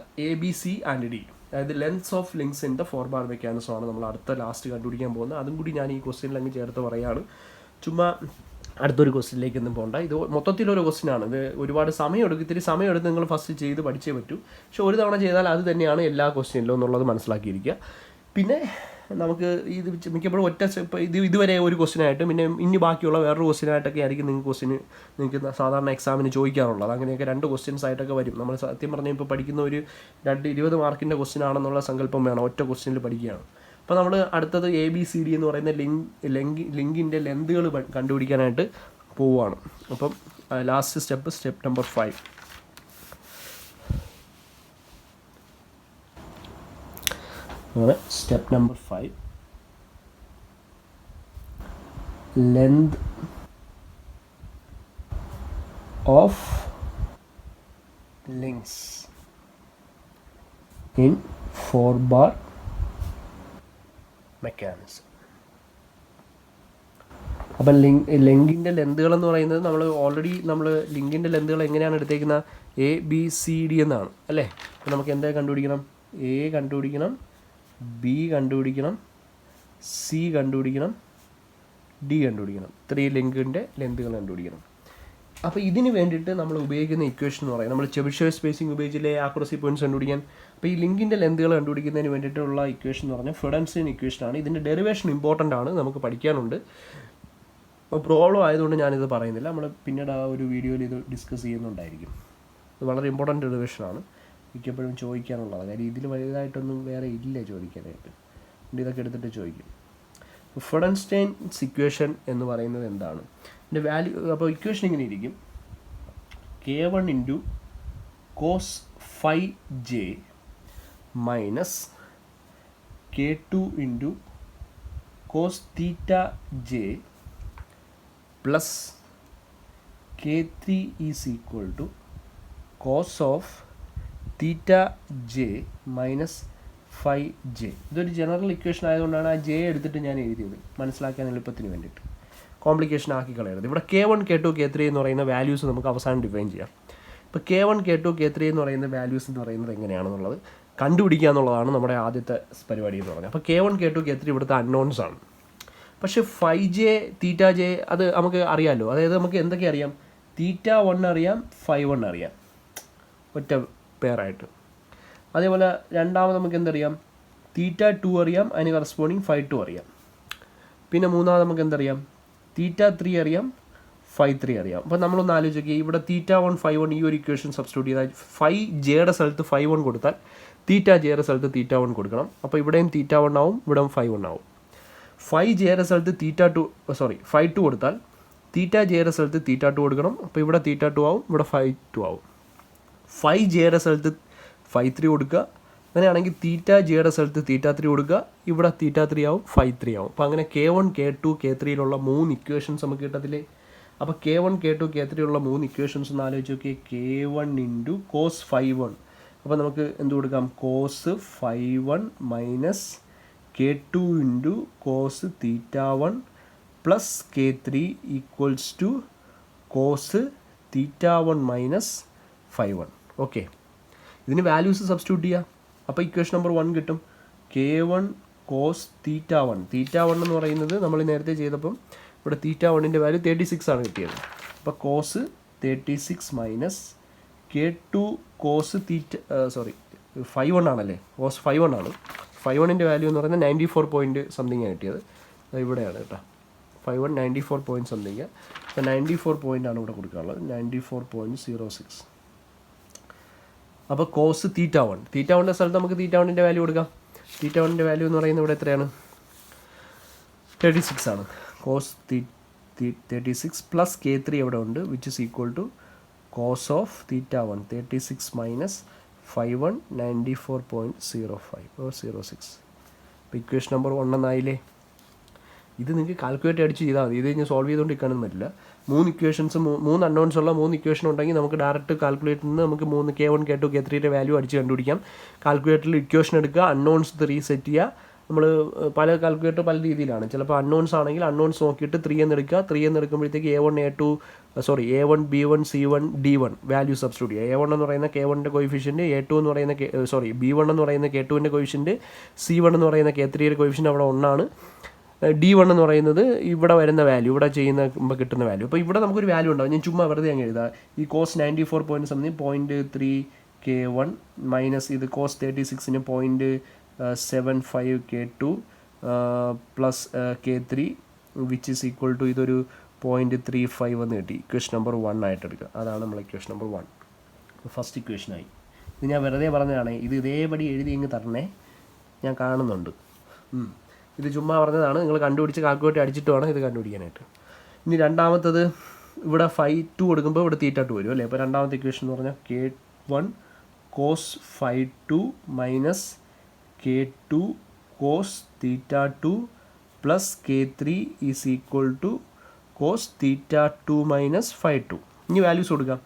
D, അതായത് lengths of links in the 4-bar mechanism ആണ് നമ്മൾ അടുത്ത ലാസ്റ്റ് കണ്ടുപിടിക്കാൻ പോകുന്നത്. അതും കൂടി ഞാൻ ഈ ക്വസ്റ്റ്യനിൽ അങ്ങ് ചേർത്ത് പറയുകയാണ്. ചുമ്മാ അടുത്തൊരു ക്വസ്റ്റ്യനിലേക്ക് ഒന്നും പോകണ്ട. ഇത് മൊത്തത്തിലൊരു ക്വസ്റ്റ്യനാണ്. ഇത് ഒരുപാട് സമയമെടുക്കും, ഇത്തിരി സമയമെടുത്ത് നിങ്ങൾ ഫസ്റ്റ് ചെയ്ത് പഠിച്ചേ പറ്റൂ. പക്ഷെ ഒരു തവണ ചെയ്താൽ അത് തന്നെയാണ് എല്ലാ ക്വസ്റ്റ്യനിലും എന്നുള്ളത് മനസ്സിലാക്കിയിരിക്കുക. പിന്നെ നമുക്ക് ഇത് മിക്കപ്പോഴും ഒറ്റ സ്റ്റെപ്പ് ഇതുവരെ ഒരു ക്വസ്റ്റ്യനായിട്ട് പിന്നെ ഇനി ബാക്കിയുള്ള വേറൊരു ക്വസ്റ്റ്യനായിട്ടൊക്കെ ആയിരിക്കും നിങ്ങൾക്ക് സാധാരണ എക്സാമിന് ചോദിക്കാറുള്ളത്. അങ്ങനെയൊക്കെ 2 ക്വസ്റ്റ്യൻസ് ആയിട്ടൊക്കെ വരും. നമ്മൾ സത്യം പറഞ്ഞാൽ ഇപ്പോൾ പഠിക്കുന്ന ഒരു 20 മാർക്കിൻ്റെ ക്വസ്റ്റ്യൻ ആണെന്നുള്ള സങ്കല്പം വേണം, ഒറ്റ ക്വസ്റ്റ്യനിൽ പഠിക്കുകയാണ്. അപ്പോൾ നമ്മൾ അടുത്തത് ABCD എന്ന് പറയുന്ന ലിങ്കിൻ്റെ ലെന്തുകൾ കണ്ടുപിടിക്കാനായിട്ട് പോവുകയാണ്. അപ്പം last step number 5. Step number 5, length of links in 4-bar mechanism. അപ്പം ലിങ്കിൻ്റെ ലെന്തുകൾ എന്ന് പറയുന്നത് നമ്മൾ ലിങ്കിൻ്റെ ലെന്തുകൾ എങ്ങനെയാണ് എടുത്തേക്കുന്നത്, ABCD എന്നാണ് അല്ലേ. അപ്പോൾ നമുക്ക് എന്താ കണ്ടുപിടിക്കണം, A കണ്ടുപിടിക്കണം, B കണ്ടുപിടിക്കണം, C കണ്ടുപിടിക്കണം, D കണ്ടുപിടിക്കണം. 3 ലിങ്കിൻ്റെ ലെന്തുകൾ കണ്ടുപിടിക്കണം. അപ്പോൾ ഇതിന് വേണ്ടിയിട്ട് നമ്മൾ ഉപയോഗിക്കുന്ന ഇക്വേഷൻ എന്ന് പറയുന്നത് നമ്മൾ ചെബിഷേവ് സ്പേസിംഗ് ഉപയോഗിച്ചില്ലേ ആക്യുറസി പോയിന്റ്സ് കണ്ടുപിടിക്കാൻ. അപ്പോൾ ഈ ലിങ്കിൻ്റെ ലെന്തുകൾ കണ്ടുപിടിക്കുന്നതിന് വേണ്ടിയിട്ടുള്ള ഇക്വേഷൻ എന്ന് പറഞ്ഞാൽ ഫ്രെഡൻസ്റ്റൈൻ ഇക്വേഷനാണ്. ഇതിൻ്റെ ഡെറിവേഷൻ ഇമ്പോർട്ടൻ്റ് ആണ്, നമുക്ക് പഠിക്കാനുണ്ട്. അപ്പോൾ പ്രോബ്ലം ആയതുകൊണ്ട് ഞാനിത് പറയുന്നില്ല, നമ്മൾ പിന്നീട് ആ ഒരു വീഡിയോയിൽ ഇത് ഡിസ്കസ് ചെയ്യുന്നുണ്ടായിരിക്കും. ഇത് വളരെ ഇമ്പോർട്ടൻ്റ് ഡെറിവേഷനാണ്, മിക്കപ്പോഴും ചോദിക്കാനുള്ളത്. കാര്യം ഇതിൽ വലുതായിട്ടൊന്നും വേറെ ഇല്ല ചോദിക്കാനായിട്ട്, ഇതൊക്കെ എടുത്തിട്ട് ചോദിക്കും. ഫ്രെഡൻസ്റ്റൈൻസ് ഇക്വേഷൻ എന്ന് പറയുന്നത് എന്താണ്, ഇതിൻ്റെ വാല്യൂ. അപ്പോൾ ഇക്വേഷൻ ഇങ്ങനെ ഇരിക്കും, K1 into cos 5J minus K2 into cos θJ plus K3 is equal to cos of θJ minus 5J. ഇതൊരു ജനറൽ ഇക്വേഷൻ ആയതുകൊണ്ടാണ് ആ J എടുത്തിട്ട് ഞാൻ എഴുതിയത്, മനസ്സിലാക്കാൻ എളുപ്പത്തിന് വേണ്ടിയിട്ട്. കോംപ്ലിക്കേഷൻ ആക്കി കളയരുത്. ഇവിടെ K1, K2, K3 എന്ന് പറയുന്ന വാല്യൂസ് നമുക്ക് അവസാനം ഡിഫൈൻ ചെയ്യാം. ഇപ്പോൾ K1, K2, K3 എന്ന് പറയുന്ന വാല്യൂസ് എന്ന് പറയുന്നത് എങ്ങനെയാണെന്നുള്ളത് കണ്ടുപിടിക്കുക എന്നുള്ളതാണ് നമ്മുടെ ആദ്യത്തെ പരിപാടി എന്ന് പറഞ്ഞത്. അപ്പോൾ K1, K2, K3 ഇവിടുത്തെ അൺനോൺസ് ആണ്. പക്ഷേ 5J, θJ അത് നമുക്ക് അറിയാമല്ലോ. അതായത് നമുക്ക് എന്തൊക്കെ അറിയാം, θ1 അറിയാം, 5.1 അറിയാം ഒറ്റ പേരായിട്ട്. അതേപോലെ രണ്ടാമത് നമുക്ക് എന്തറിയാം, θ2 അറിയാം, അതിന് കറസ്പോണ്ടിങ് 5.2 അറിയാം. പിന്നെ മൂന്നാമത് നമുക്ക് എന്തറിയാം, θ3 അറിയാം, φ3 അറിയാം. അപ്പോൾ നമ്മളൊന്ന് ആലോചിക്കുക, ഇവിടെ θ1 φ1 ഈ ഒരു ഇക്വേഷൻ സബ്സ്റ്റിറ്റ്യൂട്ട് ചെയ്താൽ ഫൈ ജെയുടെ സ്ഥലത്ത് φ1 കൊടുത്താൽ തീറ്റ ജെയുടെ സ്ഥലത്ത് θ1 കൊടുക്കണം. അപ്പോൾ ഇവിടെയും θ1 ആവും, ഇവിടെയും φ1 ആവും. ഫൈ ജെയുടെ സ്ഥലത്ത് φ2 കൊടുത്താൽ തീറ്റ ജെയുടെ സ്ഥലത്ത് θ2 കൊടുക്കണം. അപ്പോൾ ഇവിടെ θ2 ആവും, ഇവിടെ φ2 ആവും. ഫൈ ജെയുടെ സ്ഥലത്ത് φ3 കൊടുക്കുക. അങ്ങനെയാണെങ്കിൽ തീറ്റ ജെയുടെ സ്ഥലത്ത് θ3 കൊടുക്കുക, ഇവിടെ θ3 ആവും, φ3 ആവും. അപ്പോൾ അങ്ങനെ K1 K2 K3 3 ഇക്വേഷൻസ് നമുക്ക് കിട്ടത്തില്ലേ? അപ്പോൾ K1 K2 K3 3 ഇക്വേഷൻസ് ഒന്ന് ആലോചിച്ച് നോക്കിയാൽ K1 ഇൻറ്റു കോസ് φ1. അപ്പോൾ നമുക്ക് എന്ത് കൊടുക്കാം? Cos φ1 minus K2 into cos θ1 plus K3 equals to cos θ1 minus φ1. Okay, ഇതിന് വാല്യൂസ് സബ്സ്റ്റിറ്റ്യൂട്ട് ചെയ്യുക. അപ്പോൾ ഇക്വേഷൻ നമ്പർ 1 കിട്ടും. K1 cos θ1. θ1 എന്ന് പറയുന്നത് നമ്മൾ നേരത്തെ ചെയ്തപ്പം ഇവിടെ θ1ൻ്റെ വാല്യൂ 36 ആണ് കിട്ടിയത്. അപ്പോൾ കോസ് 36 മൈനസ് K2 കോസ് φ1 ആണല്ലേ, കോസ് φ1 ആണ്. φ1ൻ്റെ വാല്യൂ എന്ന് പറയുന്നത് 94 പോയിൻറ്റ് സംതിങ് ആണ് കിട്ടിയത്. ഇവിടെയാണ് കേട്ടോ, φ1 94 പോയിൻറ്റ് സംതിങ്. അപ്പോൾ 94 പോയിൻ്റ് ആണ് ഇവിടെ കൊടുക്കാനുള്ളത്, 94.06. അപ്പോൾ കോസ് θ1ൻ്റെ സ്ഥലത്ത് നമുക്ക് θ1ൻ്റെ വാല്യൂ കൊടുക്കാം. θ1ൻ്റെ വാല്യൂ എന്ന് പറയുന്നത് ഇവിടെ എത്രയാണ്? 36 ആണ്. കോസ് 36 പ്ലസ് K3 എവിടെ ഉണ്ട്, which is equal to cos of θ1 36 minus φ1 94.06. അപ്പോൾ ഇക്വേഷൻ നമ്പർ 1 എന്നായില്ലേ? ഇത് നിങ്ങൾക്ക് കാൽക്കുലേറ്റ് അടിച്ച് ചെയ്താൽ മതി. ഇത് കഴിഞ്ഞ് സോൾവ് ചെയ്തുകൊണ്ട് നിൽക്കാനൊന്നും പറ്റില്ല. 3 ഇക്വേഷൻസ് 3 അൺനോൺസ് ഉള്ള 3 ഇക്വേഷൻ ഉണ്ടെങ്കിൽ നമുക്ക് ഡയറക്റ്റ് കാൽക്കുലേറ്ററിൽ നിന്ന് നമുക്ക് K1 K2 K3യുടെ വാല്യൂ അടിച്ച് കണ്ടുപിടിക്കാം. കാൽക്കുലേറ്ററിൽ ഇക്വേഷൻ എടുക്കുക, അൺനോൺസ് 3 സെറ്റ് ചെയ്യുക. നമ്മൾ പല കാൽക്കുലേറ്റർ പല രീതിയിലാണ്. ചിലപ്പോൾ അൺനോൺസ് ആണെങ്കിൽ അൺനോൺസ് നോക്കിയിട്ട് 3 എന്ന് എടുക്കുക. 3 എന്ന് എടുക്കുമ്പോഴത്തേക്ക് A1 B1 C1 D1 value substitute ചെയ്യുക. A1 എന്ന് പറയുന്ന K1ൻ്റെ കോയിഫിഷ്യൻറ്റ്, A2 എന്ന് പറയുന്ന B1 എന്ന് പറയുന്ന K2ൻ്റെ കോയിഫിഷ്യൻറ്റ്, C1 എന്ന് പറയുന്ന K3യുടെ കോയിഫിഷ്യൻറ്റ് അവിടെ 1 ആണ്. D1 എന്ന് പറയുന്നത് ഇവിടെ വരുന്ന വാല്യൂ, ഇവിടെ ചെയ്യുമ്പോൾ കിട്ടുന്ന വാല്യൂ. അപ്പോൾ ഇവിടെ നമുക്കൊരു വാല്യൂ ഉണ്ടാവും. ഞാൻ ചുമ്മാ വെറുതെ അങ്ങ് എഴുതാം. ഈ cos 94 point something 0.3 K1 minus ഇത് കോസ് 36ന് 0.75 K2 plus K3 which is equal to ഇതൊരു 0.35 എന്ന് കിട്ടി. ഇക്വേഷൻ നമ്പർ 1 ആയിട്ട് എടുക്കുക. അതാണ് നമ്മൾ ഇക്വേഷൻ നമ്പർ 1, ഫസ്റ്റ് ഇക്വേഷനായി. ഇത് ഞാൻ വെറുതെ പറഞ്ഞതാണ്. ഇത് ഇതേപടി എഴുതി ഇങ്ങ് തരണേ, ഞാൻ കാണുന്നുണ്ട്. ഇത് ചുമ്മാ പറഞ്ഞതാണ്. നിങ്ങൾ കണ്ടുപിടിച്ച് കാൽക്കുലേറ്റ് അടിച്ചിട്ട് വേണം ഇത് കണ്ടുപിടിക്കാനായിട്ട്. ഇനി രണ്ടാമത്തത്, ഇവിടെ φ2 കൊടുക്കുമ്പോൾ ഇവിടെ θ2 വരും അല്ലേ. അപ്പോൾ രണ്ടാമത്തെ ഇക്വേഷൻ എന്ന് പറഞ്ഞാൽ K1 cos φ2 minus K2 cos θ2 plus K3 is equal to cos θ2 minus φ2. ഇനി വാല്യൂസ് കൊടുക്കാം.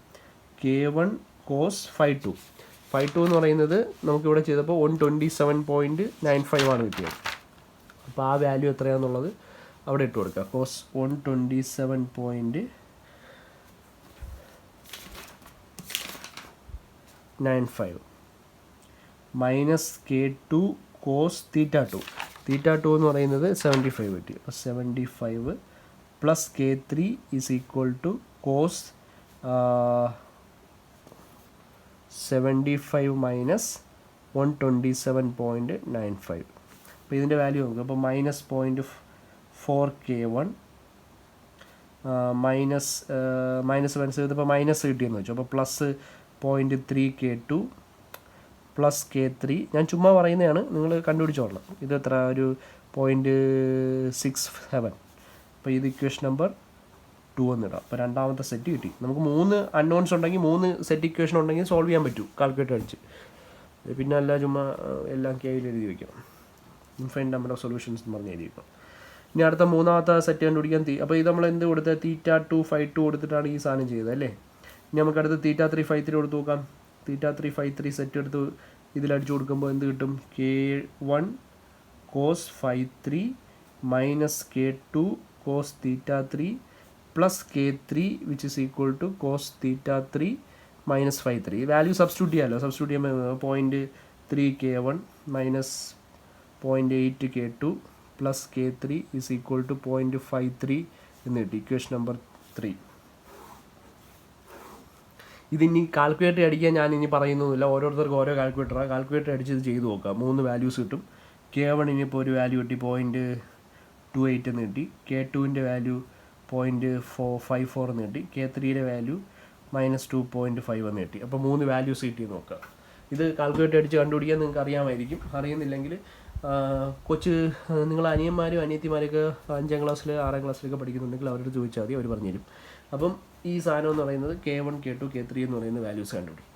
K1 കോസ് φ2 എന്ന് പറയുന്നത് നമുക്കിവിടെ ചെയ്തപ്പോൾ 127.95 ആണ് കിട്ടിയത്. അപ്പോൾ ആ വാല്യൂ എത്രയാണെന്നുള്ളത് അവിടെ ഇട്ട് കൊടുക്കുക. കോസ് 127.95 മൈനസ് K2 കോസ് θ2 എന്ന് പറയുന്നത് 75 കിട്ടി. അപ്പോൾ 75 plus K3 is equal to cos 75 minus 127.95. അപ്പോൾ ഇതിൻ്റെ വാല്യൂ നോക്കുക. അപ്പോൾ മൈനസ് 0.4 K1 മൈനസ് ചെയ്തപ്പോൾ മൈനസ് കിട്ടിയെന്ന് വെച്ചു. അപ്പോൾ പ്ലസ് 0.3 K2 പ്ലസ് K3. ഞാൻ ചുമ്മാ പറയുന്നതാണ്, നിങ്ങൾ കണ്ടുപിടിച്ചോളണം. ഇത് എത്ര, ഒരു 0.67. അപ്പോൾ ഇത് ഇക്വേഷൻ നമ്പർ 2 എന്നിടാം. അപ്പോൾ രണ്ടാമത്തെ സെറ്റ് കിട്ടി. നമുക്ക് 3 അൺനോൺസ് ഉണ്ടെങ്കിൽ 3 സെറ്റ് ഇക്വേഷൻ ഉണ്ടെങ്കിൽ സോൾവ് ചെയ്യാൻ പറ്റും കാൽക്കുലേറ്റർ അടിച്ച്. പിന്നെ അല്ല ചുമ്മാ എല്ലാം കെയിൽ എഴുതി വയ്ക്കണം. ഇൻഫൈനൈറ്റ് നമ്പർ ഓഫ് സൊല്യൂഷൻസ് എന്ന് പറഞ്ഞ് എഴുതി വയ്ക്കണം. ഇനി അടുത്ത മൂന്നാമത്തെ സെറ്റ് കണ്ടുപിടിക്കാൻ അപ്പോൾ ഇത് നമ്മൾ എന്ത് കൊടുത്തത്, θ2 φ2 കൊടുത്തിട്ടാണ് ഈ സാധനം ചെയ്തത് അല്ലേ. ഇനി നമുക്ക് അടുത്ത് θ3 φ3 കൊടുത്ത് നോക്കാം. θ3 φ3 സെറ്റ് എടുത്ത് ഇതിലടിച്ചു കൊടുക്കുമ്പോൾ എന്ത് കിട്ടും? K1 cos φ3 minus K2 cos θ3 plus K3 which is equal to cos θ3 minus φ3. Value substitute ചെയ്യാമല്ലോ. സബ്സ്റ്റിറ്റ്യൂട്ട് ചെയ്യുമ്പോൾ 0.3 K1 minus 0.8 K2 plus K3 is equal to 0.53 എന്ന് കിട്ടി. Equation number 3. ഇതിനി കാൽക്കുലേറ്റർ അടിക്കാൻ ഞാൻ ഇനി പറയുന്നൊന്നുമില്ല. ഓരോരുത്തർക്കും ഓരോ കാൽക്കുലേറ്ററാണ്. കാൽക്കുലേറ്റർ അടിച്ച് ഇത് ചെയ്ത് നോക്കാം. 3 വാല്യൂസ് കിട്ടും. K1 ഇനിയിപ്പോൾ ഒരു വാല്യൂ കിട്ടി 0.28 എന്ന് കിട്ടി. K2ൻ്റെ വാല്യൂ 0.54 എന്ന് കിട്ടി. K3യുടെ വാല്യൂ -2.5 എന്ന് കിട്ടി. അപ്പോൾ 3 വാല്യൂസ് കിട്ടി നോക്കുക. ഇത് കാൽക്കുലേറ്റ് അടിച്ച് കണ്ടുപിടിക്കാൻ നിങ്ങൾക്ക് അറിയാമായിരിക്കും. അറിയുന്നില്ലെങ്കിൽ നിങ്ങൾ അനിയന്മാരും അനിയത്തിമാരൊക്കെ 5ാം ക്ലാസ്സിൽ 6ാം ക്ലാസ്സിലൊക്കെ പഠിക്കുന്നുണ്ടെങ്കിൽ അവരോട് ചോദിച്ചാൽ മതി, അവർ പറഞ്ഞുതരും. അപ്പം ഈ സാധനം എന്ന് പറയുന്നത് K1 K2 K3 എന്ന് പറയുന്ന വാല്യൂസ് കണ്ടുപിടിക്കും.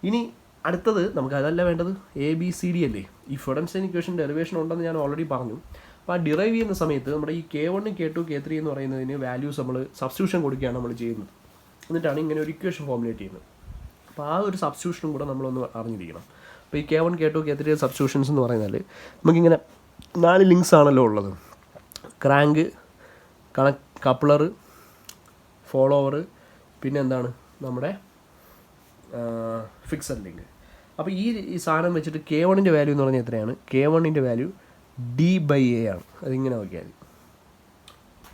ഇനി അടുത്തത് നമുക്ക് അതല്ല വേണ്ടത്, ABCD അല്ലേ. ഈ ഫെഡൻസ്റ്റൈൻ ഇക്വേഷൻ ഡെറിവേഷൻ ഉണ്ടെന്ന് ഞാൻ ഓൾറെഡി പറഞ്ഞു. അപ്പോൾ ആ ഡിറൈവ് ചെയ്യുന്ന സമയത്ത് നമ്മുടെ ഈ K1 K2 K3 എന്ന് പറയുന്നതിന് വാല്യൂസ് നമ്മൾ സബ്സ്റ്റിറ്റ്യൂഷൻ കൊടുക്കുകയാണ് നമ്മൾ ചെയ്യുന്നത്. എന്നിട്ടാണ് ഇങ്ങനെ ഒരു ഇക്വേഷൻ ഫോർമുലേറ്റ് ചെയ്യുന്നത്. അപ്പോൾ ആ ഒരു സബ്സ്റ്റിറ്റ്യൂഷനും കൂടെ നമ്മളൊന്ന് അറിഞ്ഞിരിക്കണം. അപ്പോൾ ഈ K1 K2 K3 സബ്സ്റ്റിറ്റ്യൂഷൻസ് എന്ന് പറയുന്നത് നമുക്കിങ്ങനെ 4 ലിങ്ക്സ് ആണല്ലോ ഉള്ളത്. ക്രാങ്ക്, കപ്ലർ, ഫോളോവർ, പിന്നെ എന്താണ് നമ്മുടെ ഫിക്സഡ് ലിങ്ക്. അപ്പോൾ ഈ സാധനം വെച്ചിട്ട് K1ൻ്റെ വാല്യൂ എന്ന് പറഞ്ഞാൽ എത്രയാണ്? K1ൻ്റെ വാല്യൂ D/A ആണ്. അതിങ്ങനെ നോക്കിയാൽ മതി.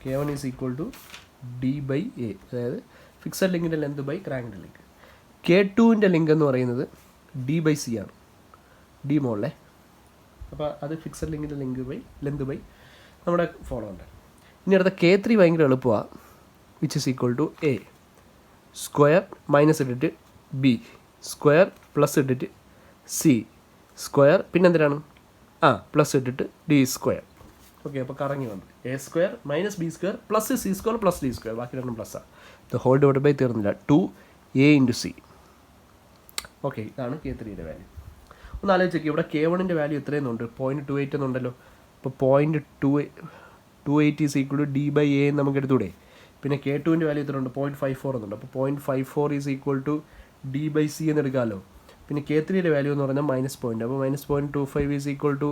K1 = D/A, അതായത് ഫിക്സഡ് ലിങ്കിൻ്റെ ലെന്ത് ബൈ ക്രാങ്കിൻ്റെ ലിങ്ക്. K2ൻ്റെ ലിങ്ക് എന്ന് പറയുന്നത് D/C ആണ്, D മോളിലെ. അപ്പോൾ അത് ഫിക്സഡ് ലിങ്കിൻ്റെ ലെന്ത് ബൈ നമ്മുടെ ഫോളോവറിൻ്റെ. ഇനി അടുത്ത K3 ഭയങ്കര എളുപ്പമാണ്. which is equal to A square minus ഇട്ടിട്ട് B സ്ക്വയർ പ്ലസ് ഇട്ടിട്ട് C സ്ക്വയർ, പിന്നെ എന്തിനാണ് പ്ലസ് ഇട്ടിട്ട് D സ്ക്വയർ. ഓക്കെ, അപ്പോൾ കറങ്ങി വന്നു A square minus B square plus C square plus D square, ബാക്കി രണ്ടും പ്ലസ്സാണ്. ദ ഹോൾ ഡിവൈഡ് ബൈ തീർന്നില്ല, 2A × C. ഓക്കെ, ഇതാണ് K3യുടെ വാല്യൂ. ഒന്ന് ആലോചിച്ചേക്ക്, ഇവിടെ K1ൻ്റെ വാല്യൂ എത്രയെന്നുണ്ട്? 0.28 എന്നുണ്ടല്ലോ. അപ്പോൾ 0.28 is equal to D/A എന്ന് നമുക്ക് എടുത്തൂടെ. പിന്നെ K2ൻ്റെ വാല്യൂ എത്ര ഉണ്ട്? 0.54 എന്നുണ്ട്. അപ്പോൾ 0.54 is equal to D/C എന്ന് എടുക്കാമല്ലോ. പിന്നെ K3യുടെ വാല്യൂ എന്ന് പറഞ്ഞാൽ -0. അപ്പോൾ -0.25 is equal to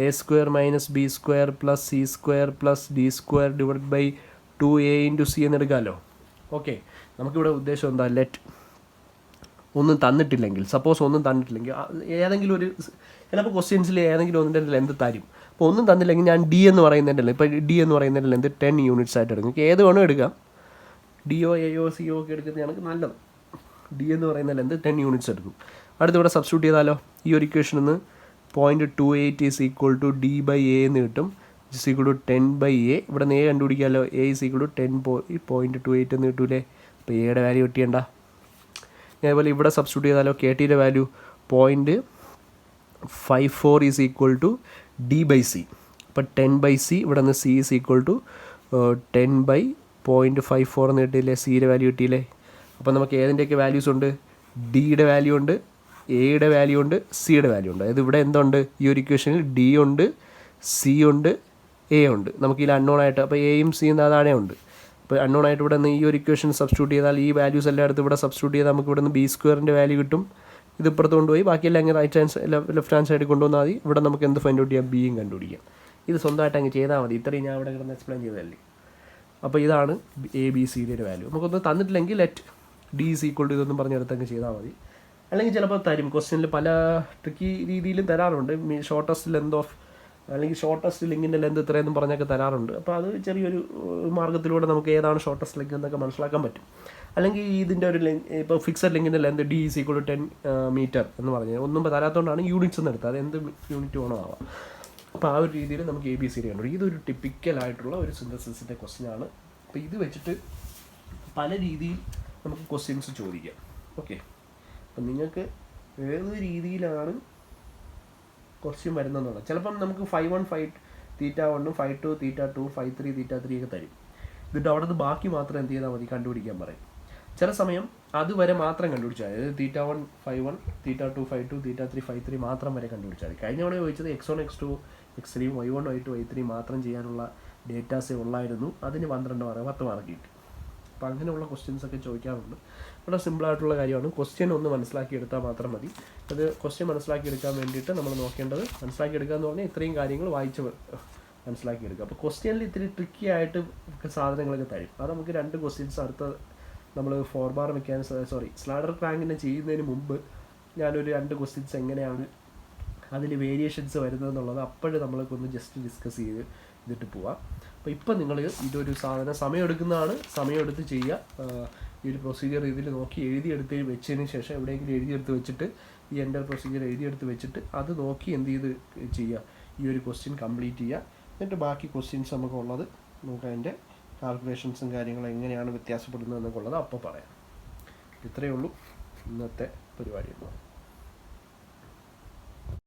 A square minus B square plus C square plus D square divide by 2A × C എന്ന് എടുക്കാമല്ലോ. ഓക്കെ, നമുക്കിവിടെ ഉദ്ദേശം എന്താ? ലെറ്റ് ഒന്നും തന്നിട്ടില്ലെങ്കിൽ, സപ്പോസ് ഒന്നും തന്നിട്ടില്ലെങ്കിൽ, ഏതെങ്കിലും ഒരു ചിലപ്പോൾ ക്വസ്റ്റ്യൻസിൽ ഏതെങ്കിലും ഒന്നിൻ്റെ ലെന്ത് തരും. അപ്പോൾ ഒന്നും തന്നില്ലെങ്കിൽ ഞാൻ D എന്ന് പറയുന്നതിൻ്റെ, ഇപ്പോൾ D എന്ന് പറയുന്നതിൻ്റെ ലെന്ത് 10 യൂണിറ്റ്സ് ആയിട്ട് എടുക്കും. ഏത് വേണോ എടുക്കാം, DO AO CO ഒക്കെ എടുക്കുന്നതാണ് നല്ലത്. D എന്ന് പറയുന്ന ലെന്ത് 10 യൂണിറ്റ്സ് എടുക്കും. അടുത്തിവിടെ സബ്സ്റ്റിറ്റ്യൂട്ട് ചെയ്താലോ, ഈ ഒരു ഇക്വേഷനിൽ നിന്ന് 0.28 is equal to D/A എന്ന് കിട്ടും, is equal to 10/A. ഇവിടെ നിന്ന് A കണ്ടുപിടിക്കാമല്ലോ, A is equal to 10.28 എന്ന് കിട്ടൂലേ. അപ്പോൾ എയുടെ വാല്യൂ കിട്ടിയണ്ട. അതേപോലെ ഇവിടെ സബ്സ്റ്റിറ്റ്യൂട്ട് ചെയ്താലോ, KTയുടെ value 0.54 is equal to D/C. അപ്പോൾ 10/C, ഇവിടെ നിന്ന് C is equal to 10/0.54 എന്ന് കിട്ടിയില്ലേ, സിയുടെ വാല്യൂ കിട്ടിയില്ലേ. അപ്പോൾ നമുക്ക് ഏതിൻ്റെയൊക്കെ വാല്യൂസ് ഉണ്ട്? ഡിയുടെ വാല്യൂ ഉണ്ട്, എയുടെ വാല്യൂ ഉണ്ട്, സിയുടെ വാല്യൂ ഉണ്ട്. അതായത് ഇവിടെ എന്തുണ്ട്? ഈ ഒരു ഇക്വേഷനിൽ ഡി ഉണ്ട്, സി ഉണ്ട്, എ ഉണ്ട്. നമുക്കിതിൽ അൺനോൺ ആയിട്ട്, അപ്പോൾ എയും സിയും താഴെ ഉണ്ട്. അപ്പോൾ അൺനോൺ ആയിട്ട് ഇവിടെ നിന്ന് ഈ ഒരു ഇക്വേഷൻ സബ്സ്റ്റിറ്റ്യൂട്ട് ചെയ്താൽ ഈ വാല്യൂസ് എല്ലാം എടുത്ത് ഇവിടെ സബ്സ്റ്റിറ്റ്യൂട്ട് ചെയ്താൽ നമുക്ക് ഇവിടെ നിന്ന് B സ്ക്വയറിൻ്റെ വാല്യൂ കിട്ടും. ഇത് ഇപ്പുറത്ത് കൊണ്ടുപോയി ബാക്കിയെല്ലാം അങ്ങ് ലെഫ്റ്റ് ഹാൻഡ് സൈഡിൽ കൊണ്ടുവന്നാൽ മതി. ഇവിടെ നമുക്ക് എന്ത് ഫൈൻഡ് ഔട്ട് ചെയ്യാം? ബിയും കണ്ടുപിടിക്കാം. ഇത് സ്വന്തമായിട്ട് അങ്ങ് ചെയ്താൽ മതി. ഇത്രയും ഞാൻ ഇവിടെ കിടന്ന് എക്സ്പ്ലെയിൻ ചെയ്തതല്ലേ. അപ്പോൾ ഇതാണ് ABCDയുടെ വാല്യൂ. നമുക്കൊന്ന് തന്നിട്ടില്ലെങ്കിൽ let D is equal to ഇതൊന്നും പറഞ്ഞെടുത്തങ്ങ് ചെയ്താൽ മതി. അല്ലെങ്കിൽ ചിലപ്പോൾ തരും, ക്വസ്റ്റ്യനിൽ പല ട്രിക്കി രീതിയിലും തരാറുണ്ട്. ഷോർട്ടസ്റ്റ് ലെന്ത് ഓഫ്, അല്ലെങ്കിൽ ഷോർട്ടസ്റ്റ് ലിങ്കിൻ്റെ ലെന്ത് ഇത്രയെന്നും പറഞ്ഞൊക്കെ തരാറുണ്ട്. അപ്പോൾ അത് ചെറിയൊരു മാർഗ്ഗത്തിലൂടെ നമുക്ക് ഏതാണ് ഷോർട്ടസ്റ്റ് ലിങ്ക് എന്നൊക്കെ മനസ്സിലാക്കാൻ പറ്റും. അല്ലെങ്കിൽ ഇതിൻ്റെ ഒരു ലിങ്ക്, ഇപ്പോൾ ഫിക്സഡ് ലിങ്കിൻ്റെ length D is equal to 10 metre എന്ന് പറഞ്ഞാൽ ഒന്നും തരാത്തതുകൊണ്ടാണ് യൂണിറ്റ്സ് എന്ന് എടുത്തത്. അത് എന്ത് യൂണിറ്റ് വേണോ ആവാം. അപ്പോൾ ആ ഒരു രീതിയിൽ നമുക്ക് ABCD കണ്ടു. ഇതൊരു ടിപ്പിക്കലായിട്ടുള്ള ഒരു സിന്തസിസിൻ്റെ ക്വസ്റ്റ്യനാണ്. അപ്പോൾ ഇത് വെച്ചിട്ട് പല രീതിയിൽ നമുക്ക് ക്വസ്റ്റ്യൻസ് ചോദിക്കാം. ഓക്കെ, അപ്പം നിങ്ങൾക്ക് ഏത് രീതിയിലാണ് ക്വസ്റ്റ്യൻ വരുന്നതെന്നുള്ളത്. ചിലപ്പം നമുക്ക് 5-1 θ1 5-2 θ2 5-3 θ3 ഒക്കെ തരും. എന്നിട്ട് അവിടെ നിന്ന് ബാക്കി മാത്രം എന്ത് ചെയ്താൽ മതി? കണ്ടുപിടിക്കാൻ പറയും. ചില സമയം അതുവരെ മാത്രം കണ്ടുപിടിച്ചാൽ മതി. അതായത് θ1 5-1 θ2 5-2 θ3 5-3 മാത്രം വരെ കണ്ടുപിടിച്ചാൽ മതി. കഴിഞ്ഞ തവണ ചോദിച്ചത് x1 x2 x3 y1 y2 y3 മാത്രം ചെയ്യാനുള്ള ഡേറ്റാസേ ഉള്ളായിരുന്നു. അതിന് 12 മാർക്ക് 10 മാർക്ക് കിട്ടി. അപ്പോൾ അങ്ങനെയുള്ള ക്വസ്റ്റ്യൻസ് ഒക്കെ ചോദിക്കാറുണ്ട്. വളരെ സിമ്പിളായിട്ടുള്ള കാര്യമാണ്. ക്വസ്റ്റ്യൻ ഒന്ന് മനസ്സിലാക്കിയെടുത്താൽ മാത്രം മതി. അത് ക്വസ്റ്റ്യൻ മനസ്സിലാക്കിയെടുക്കാൻ വേണ്ടിയിട്ട് നമ്മൾ നോക്കേണ്ടത്, മനസ്സിലാക്കിയെടുക്കുക എന്ന് പറഞ്ഞാൽ ഇത്രയും കാര്യങ്ങൾ വായിച്ച് മനസ്സിലാക്കിയെടുക്കുക. അപ്പോൾ ക്വസ്റ്റ്യനിൽ ഇത്തിരി ട്രിക്കി ആയിട്ട് സാധനങ്ങളൊക്കെ തരും. അത് നമുക്ക് 2 ക്വസ്റ്റ്യൻസ് അടുത്ത നമ്മൾ 4 ബാർ മെക്കാനിക്സ് സ്ലാഡർ ക്രാങ്കിനെ ചെയ്യുന്നതിന് മുമ്പ് ഞാനൊരു 2 ക്വസ്റ്റ്യൻസ് എങ്ങനെയാണ് അതിൽ വേരിയേഷൻസ് വരുന്നതെന്നുള്ളത് അപ്പോഴും നമ്മൾക്കൊന്ന് ജസ്റ്റ് ഡിസ്കസ് ചെയ്തിട്ട് പോവാം. അപ്പോൾ ഇപ്പം നിങ്ങൾ ഇതൊരു സാധനം സമയമെടുക്കുന്നതാണ്, സമയമെടുത്ത് ചെയ്യുക. ഈ ഒരു പ്രൊസീജിയർ ഇതിൽ നോക്കി എഴുതിയെടുത്ത് വെച്ചതിന് ശേഷം എവിടെയെങ്കിലും എഴുതിയെടുത്ത് വെച്ചിട്ട് ഈ എൻ്റെ പ്രൊസീജിയർ എഴുതിയെടുത്ത് വെച്ചിട്ട് അത് നോക്കി എന്ത് ചെയ്ത് ചെയ്യുക, ഈ ഒരു ക്വസ്റ്റ്യൻ കംപ്ലീറ്റ് ചെയ്യുക. എന്നിട്ട് ബാക്കി ക്വസ്റ്റ്യൻസ് നമുക്കുള്ളത് നമുക്ക് അതിൻ്റെ കാൽക്കുലേഷൻസും കാര്യങ്ങളും എങ്ങനെയാണ് വ്യത്യാസപ്പെടുന്നത് എന്നൊക്കെ ഉള്ളത് അപ്പോൾ പറയാം. ഇത്രയേ ഉള്ളൂ ഇന്നത്തെ പരിപാടി.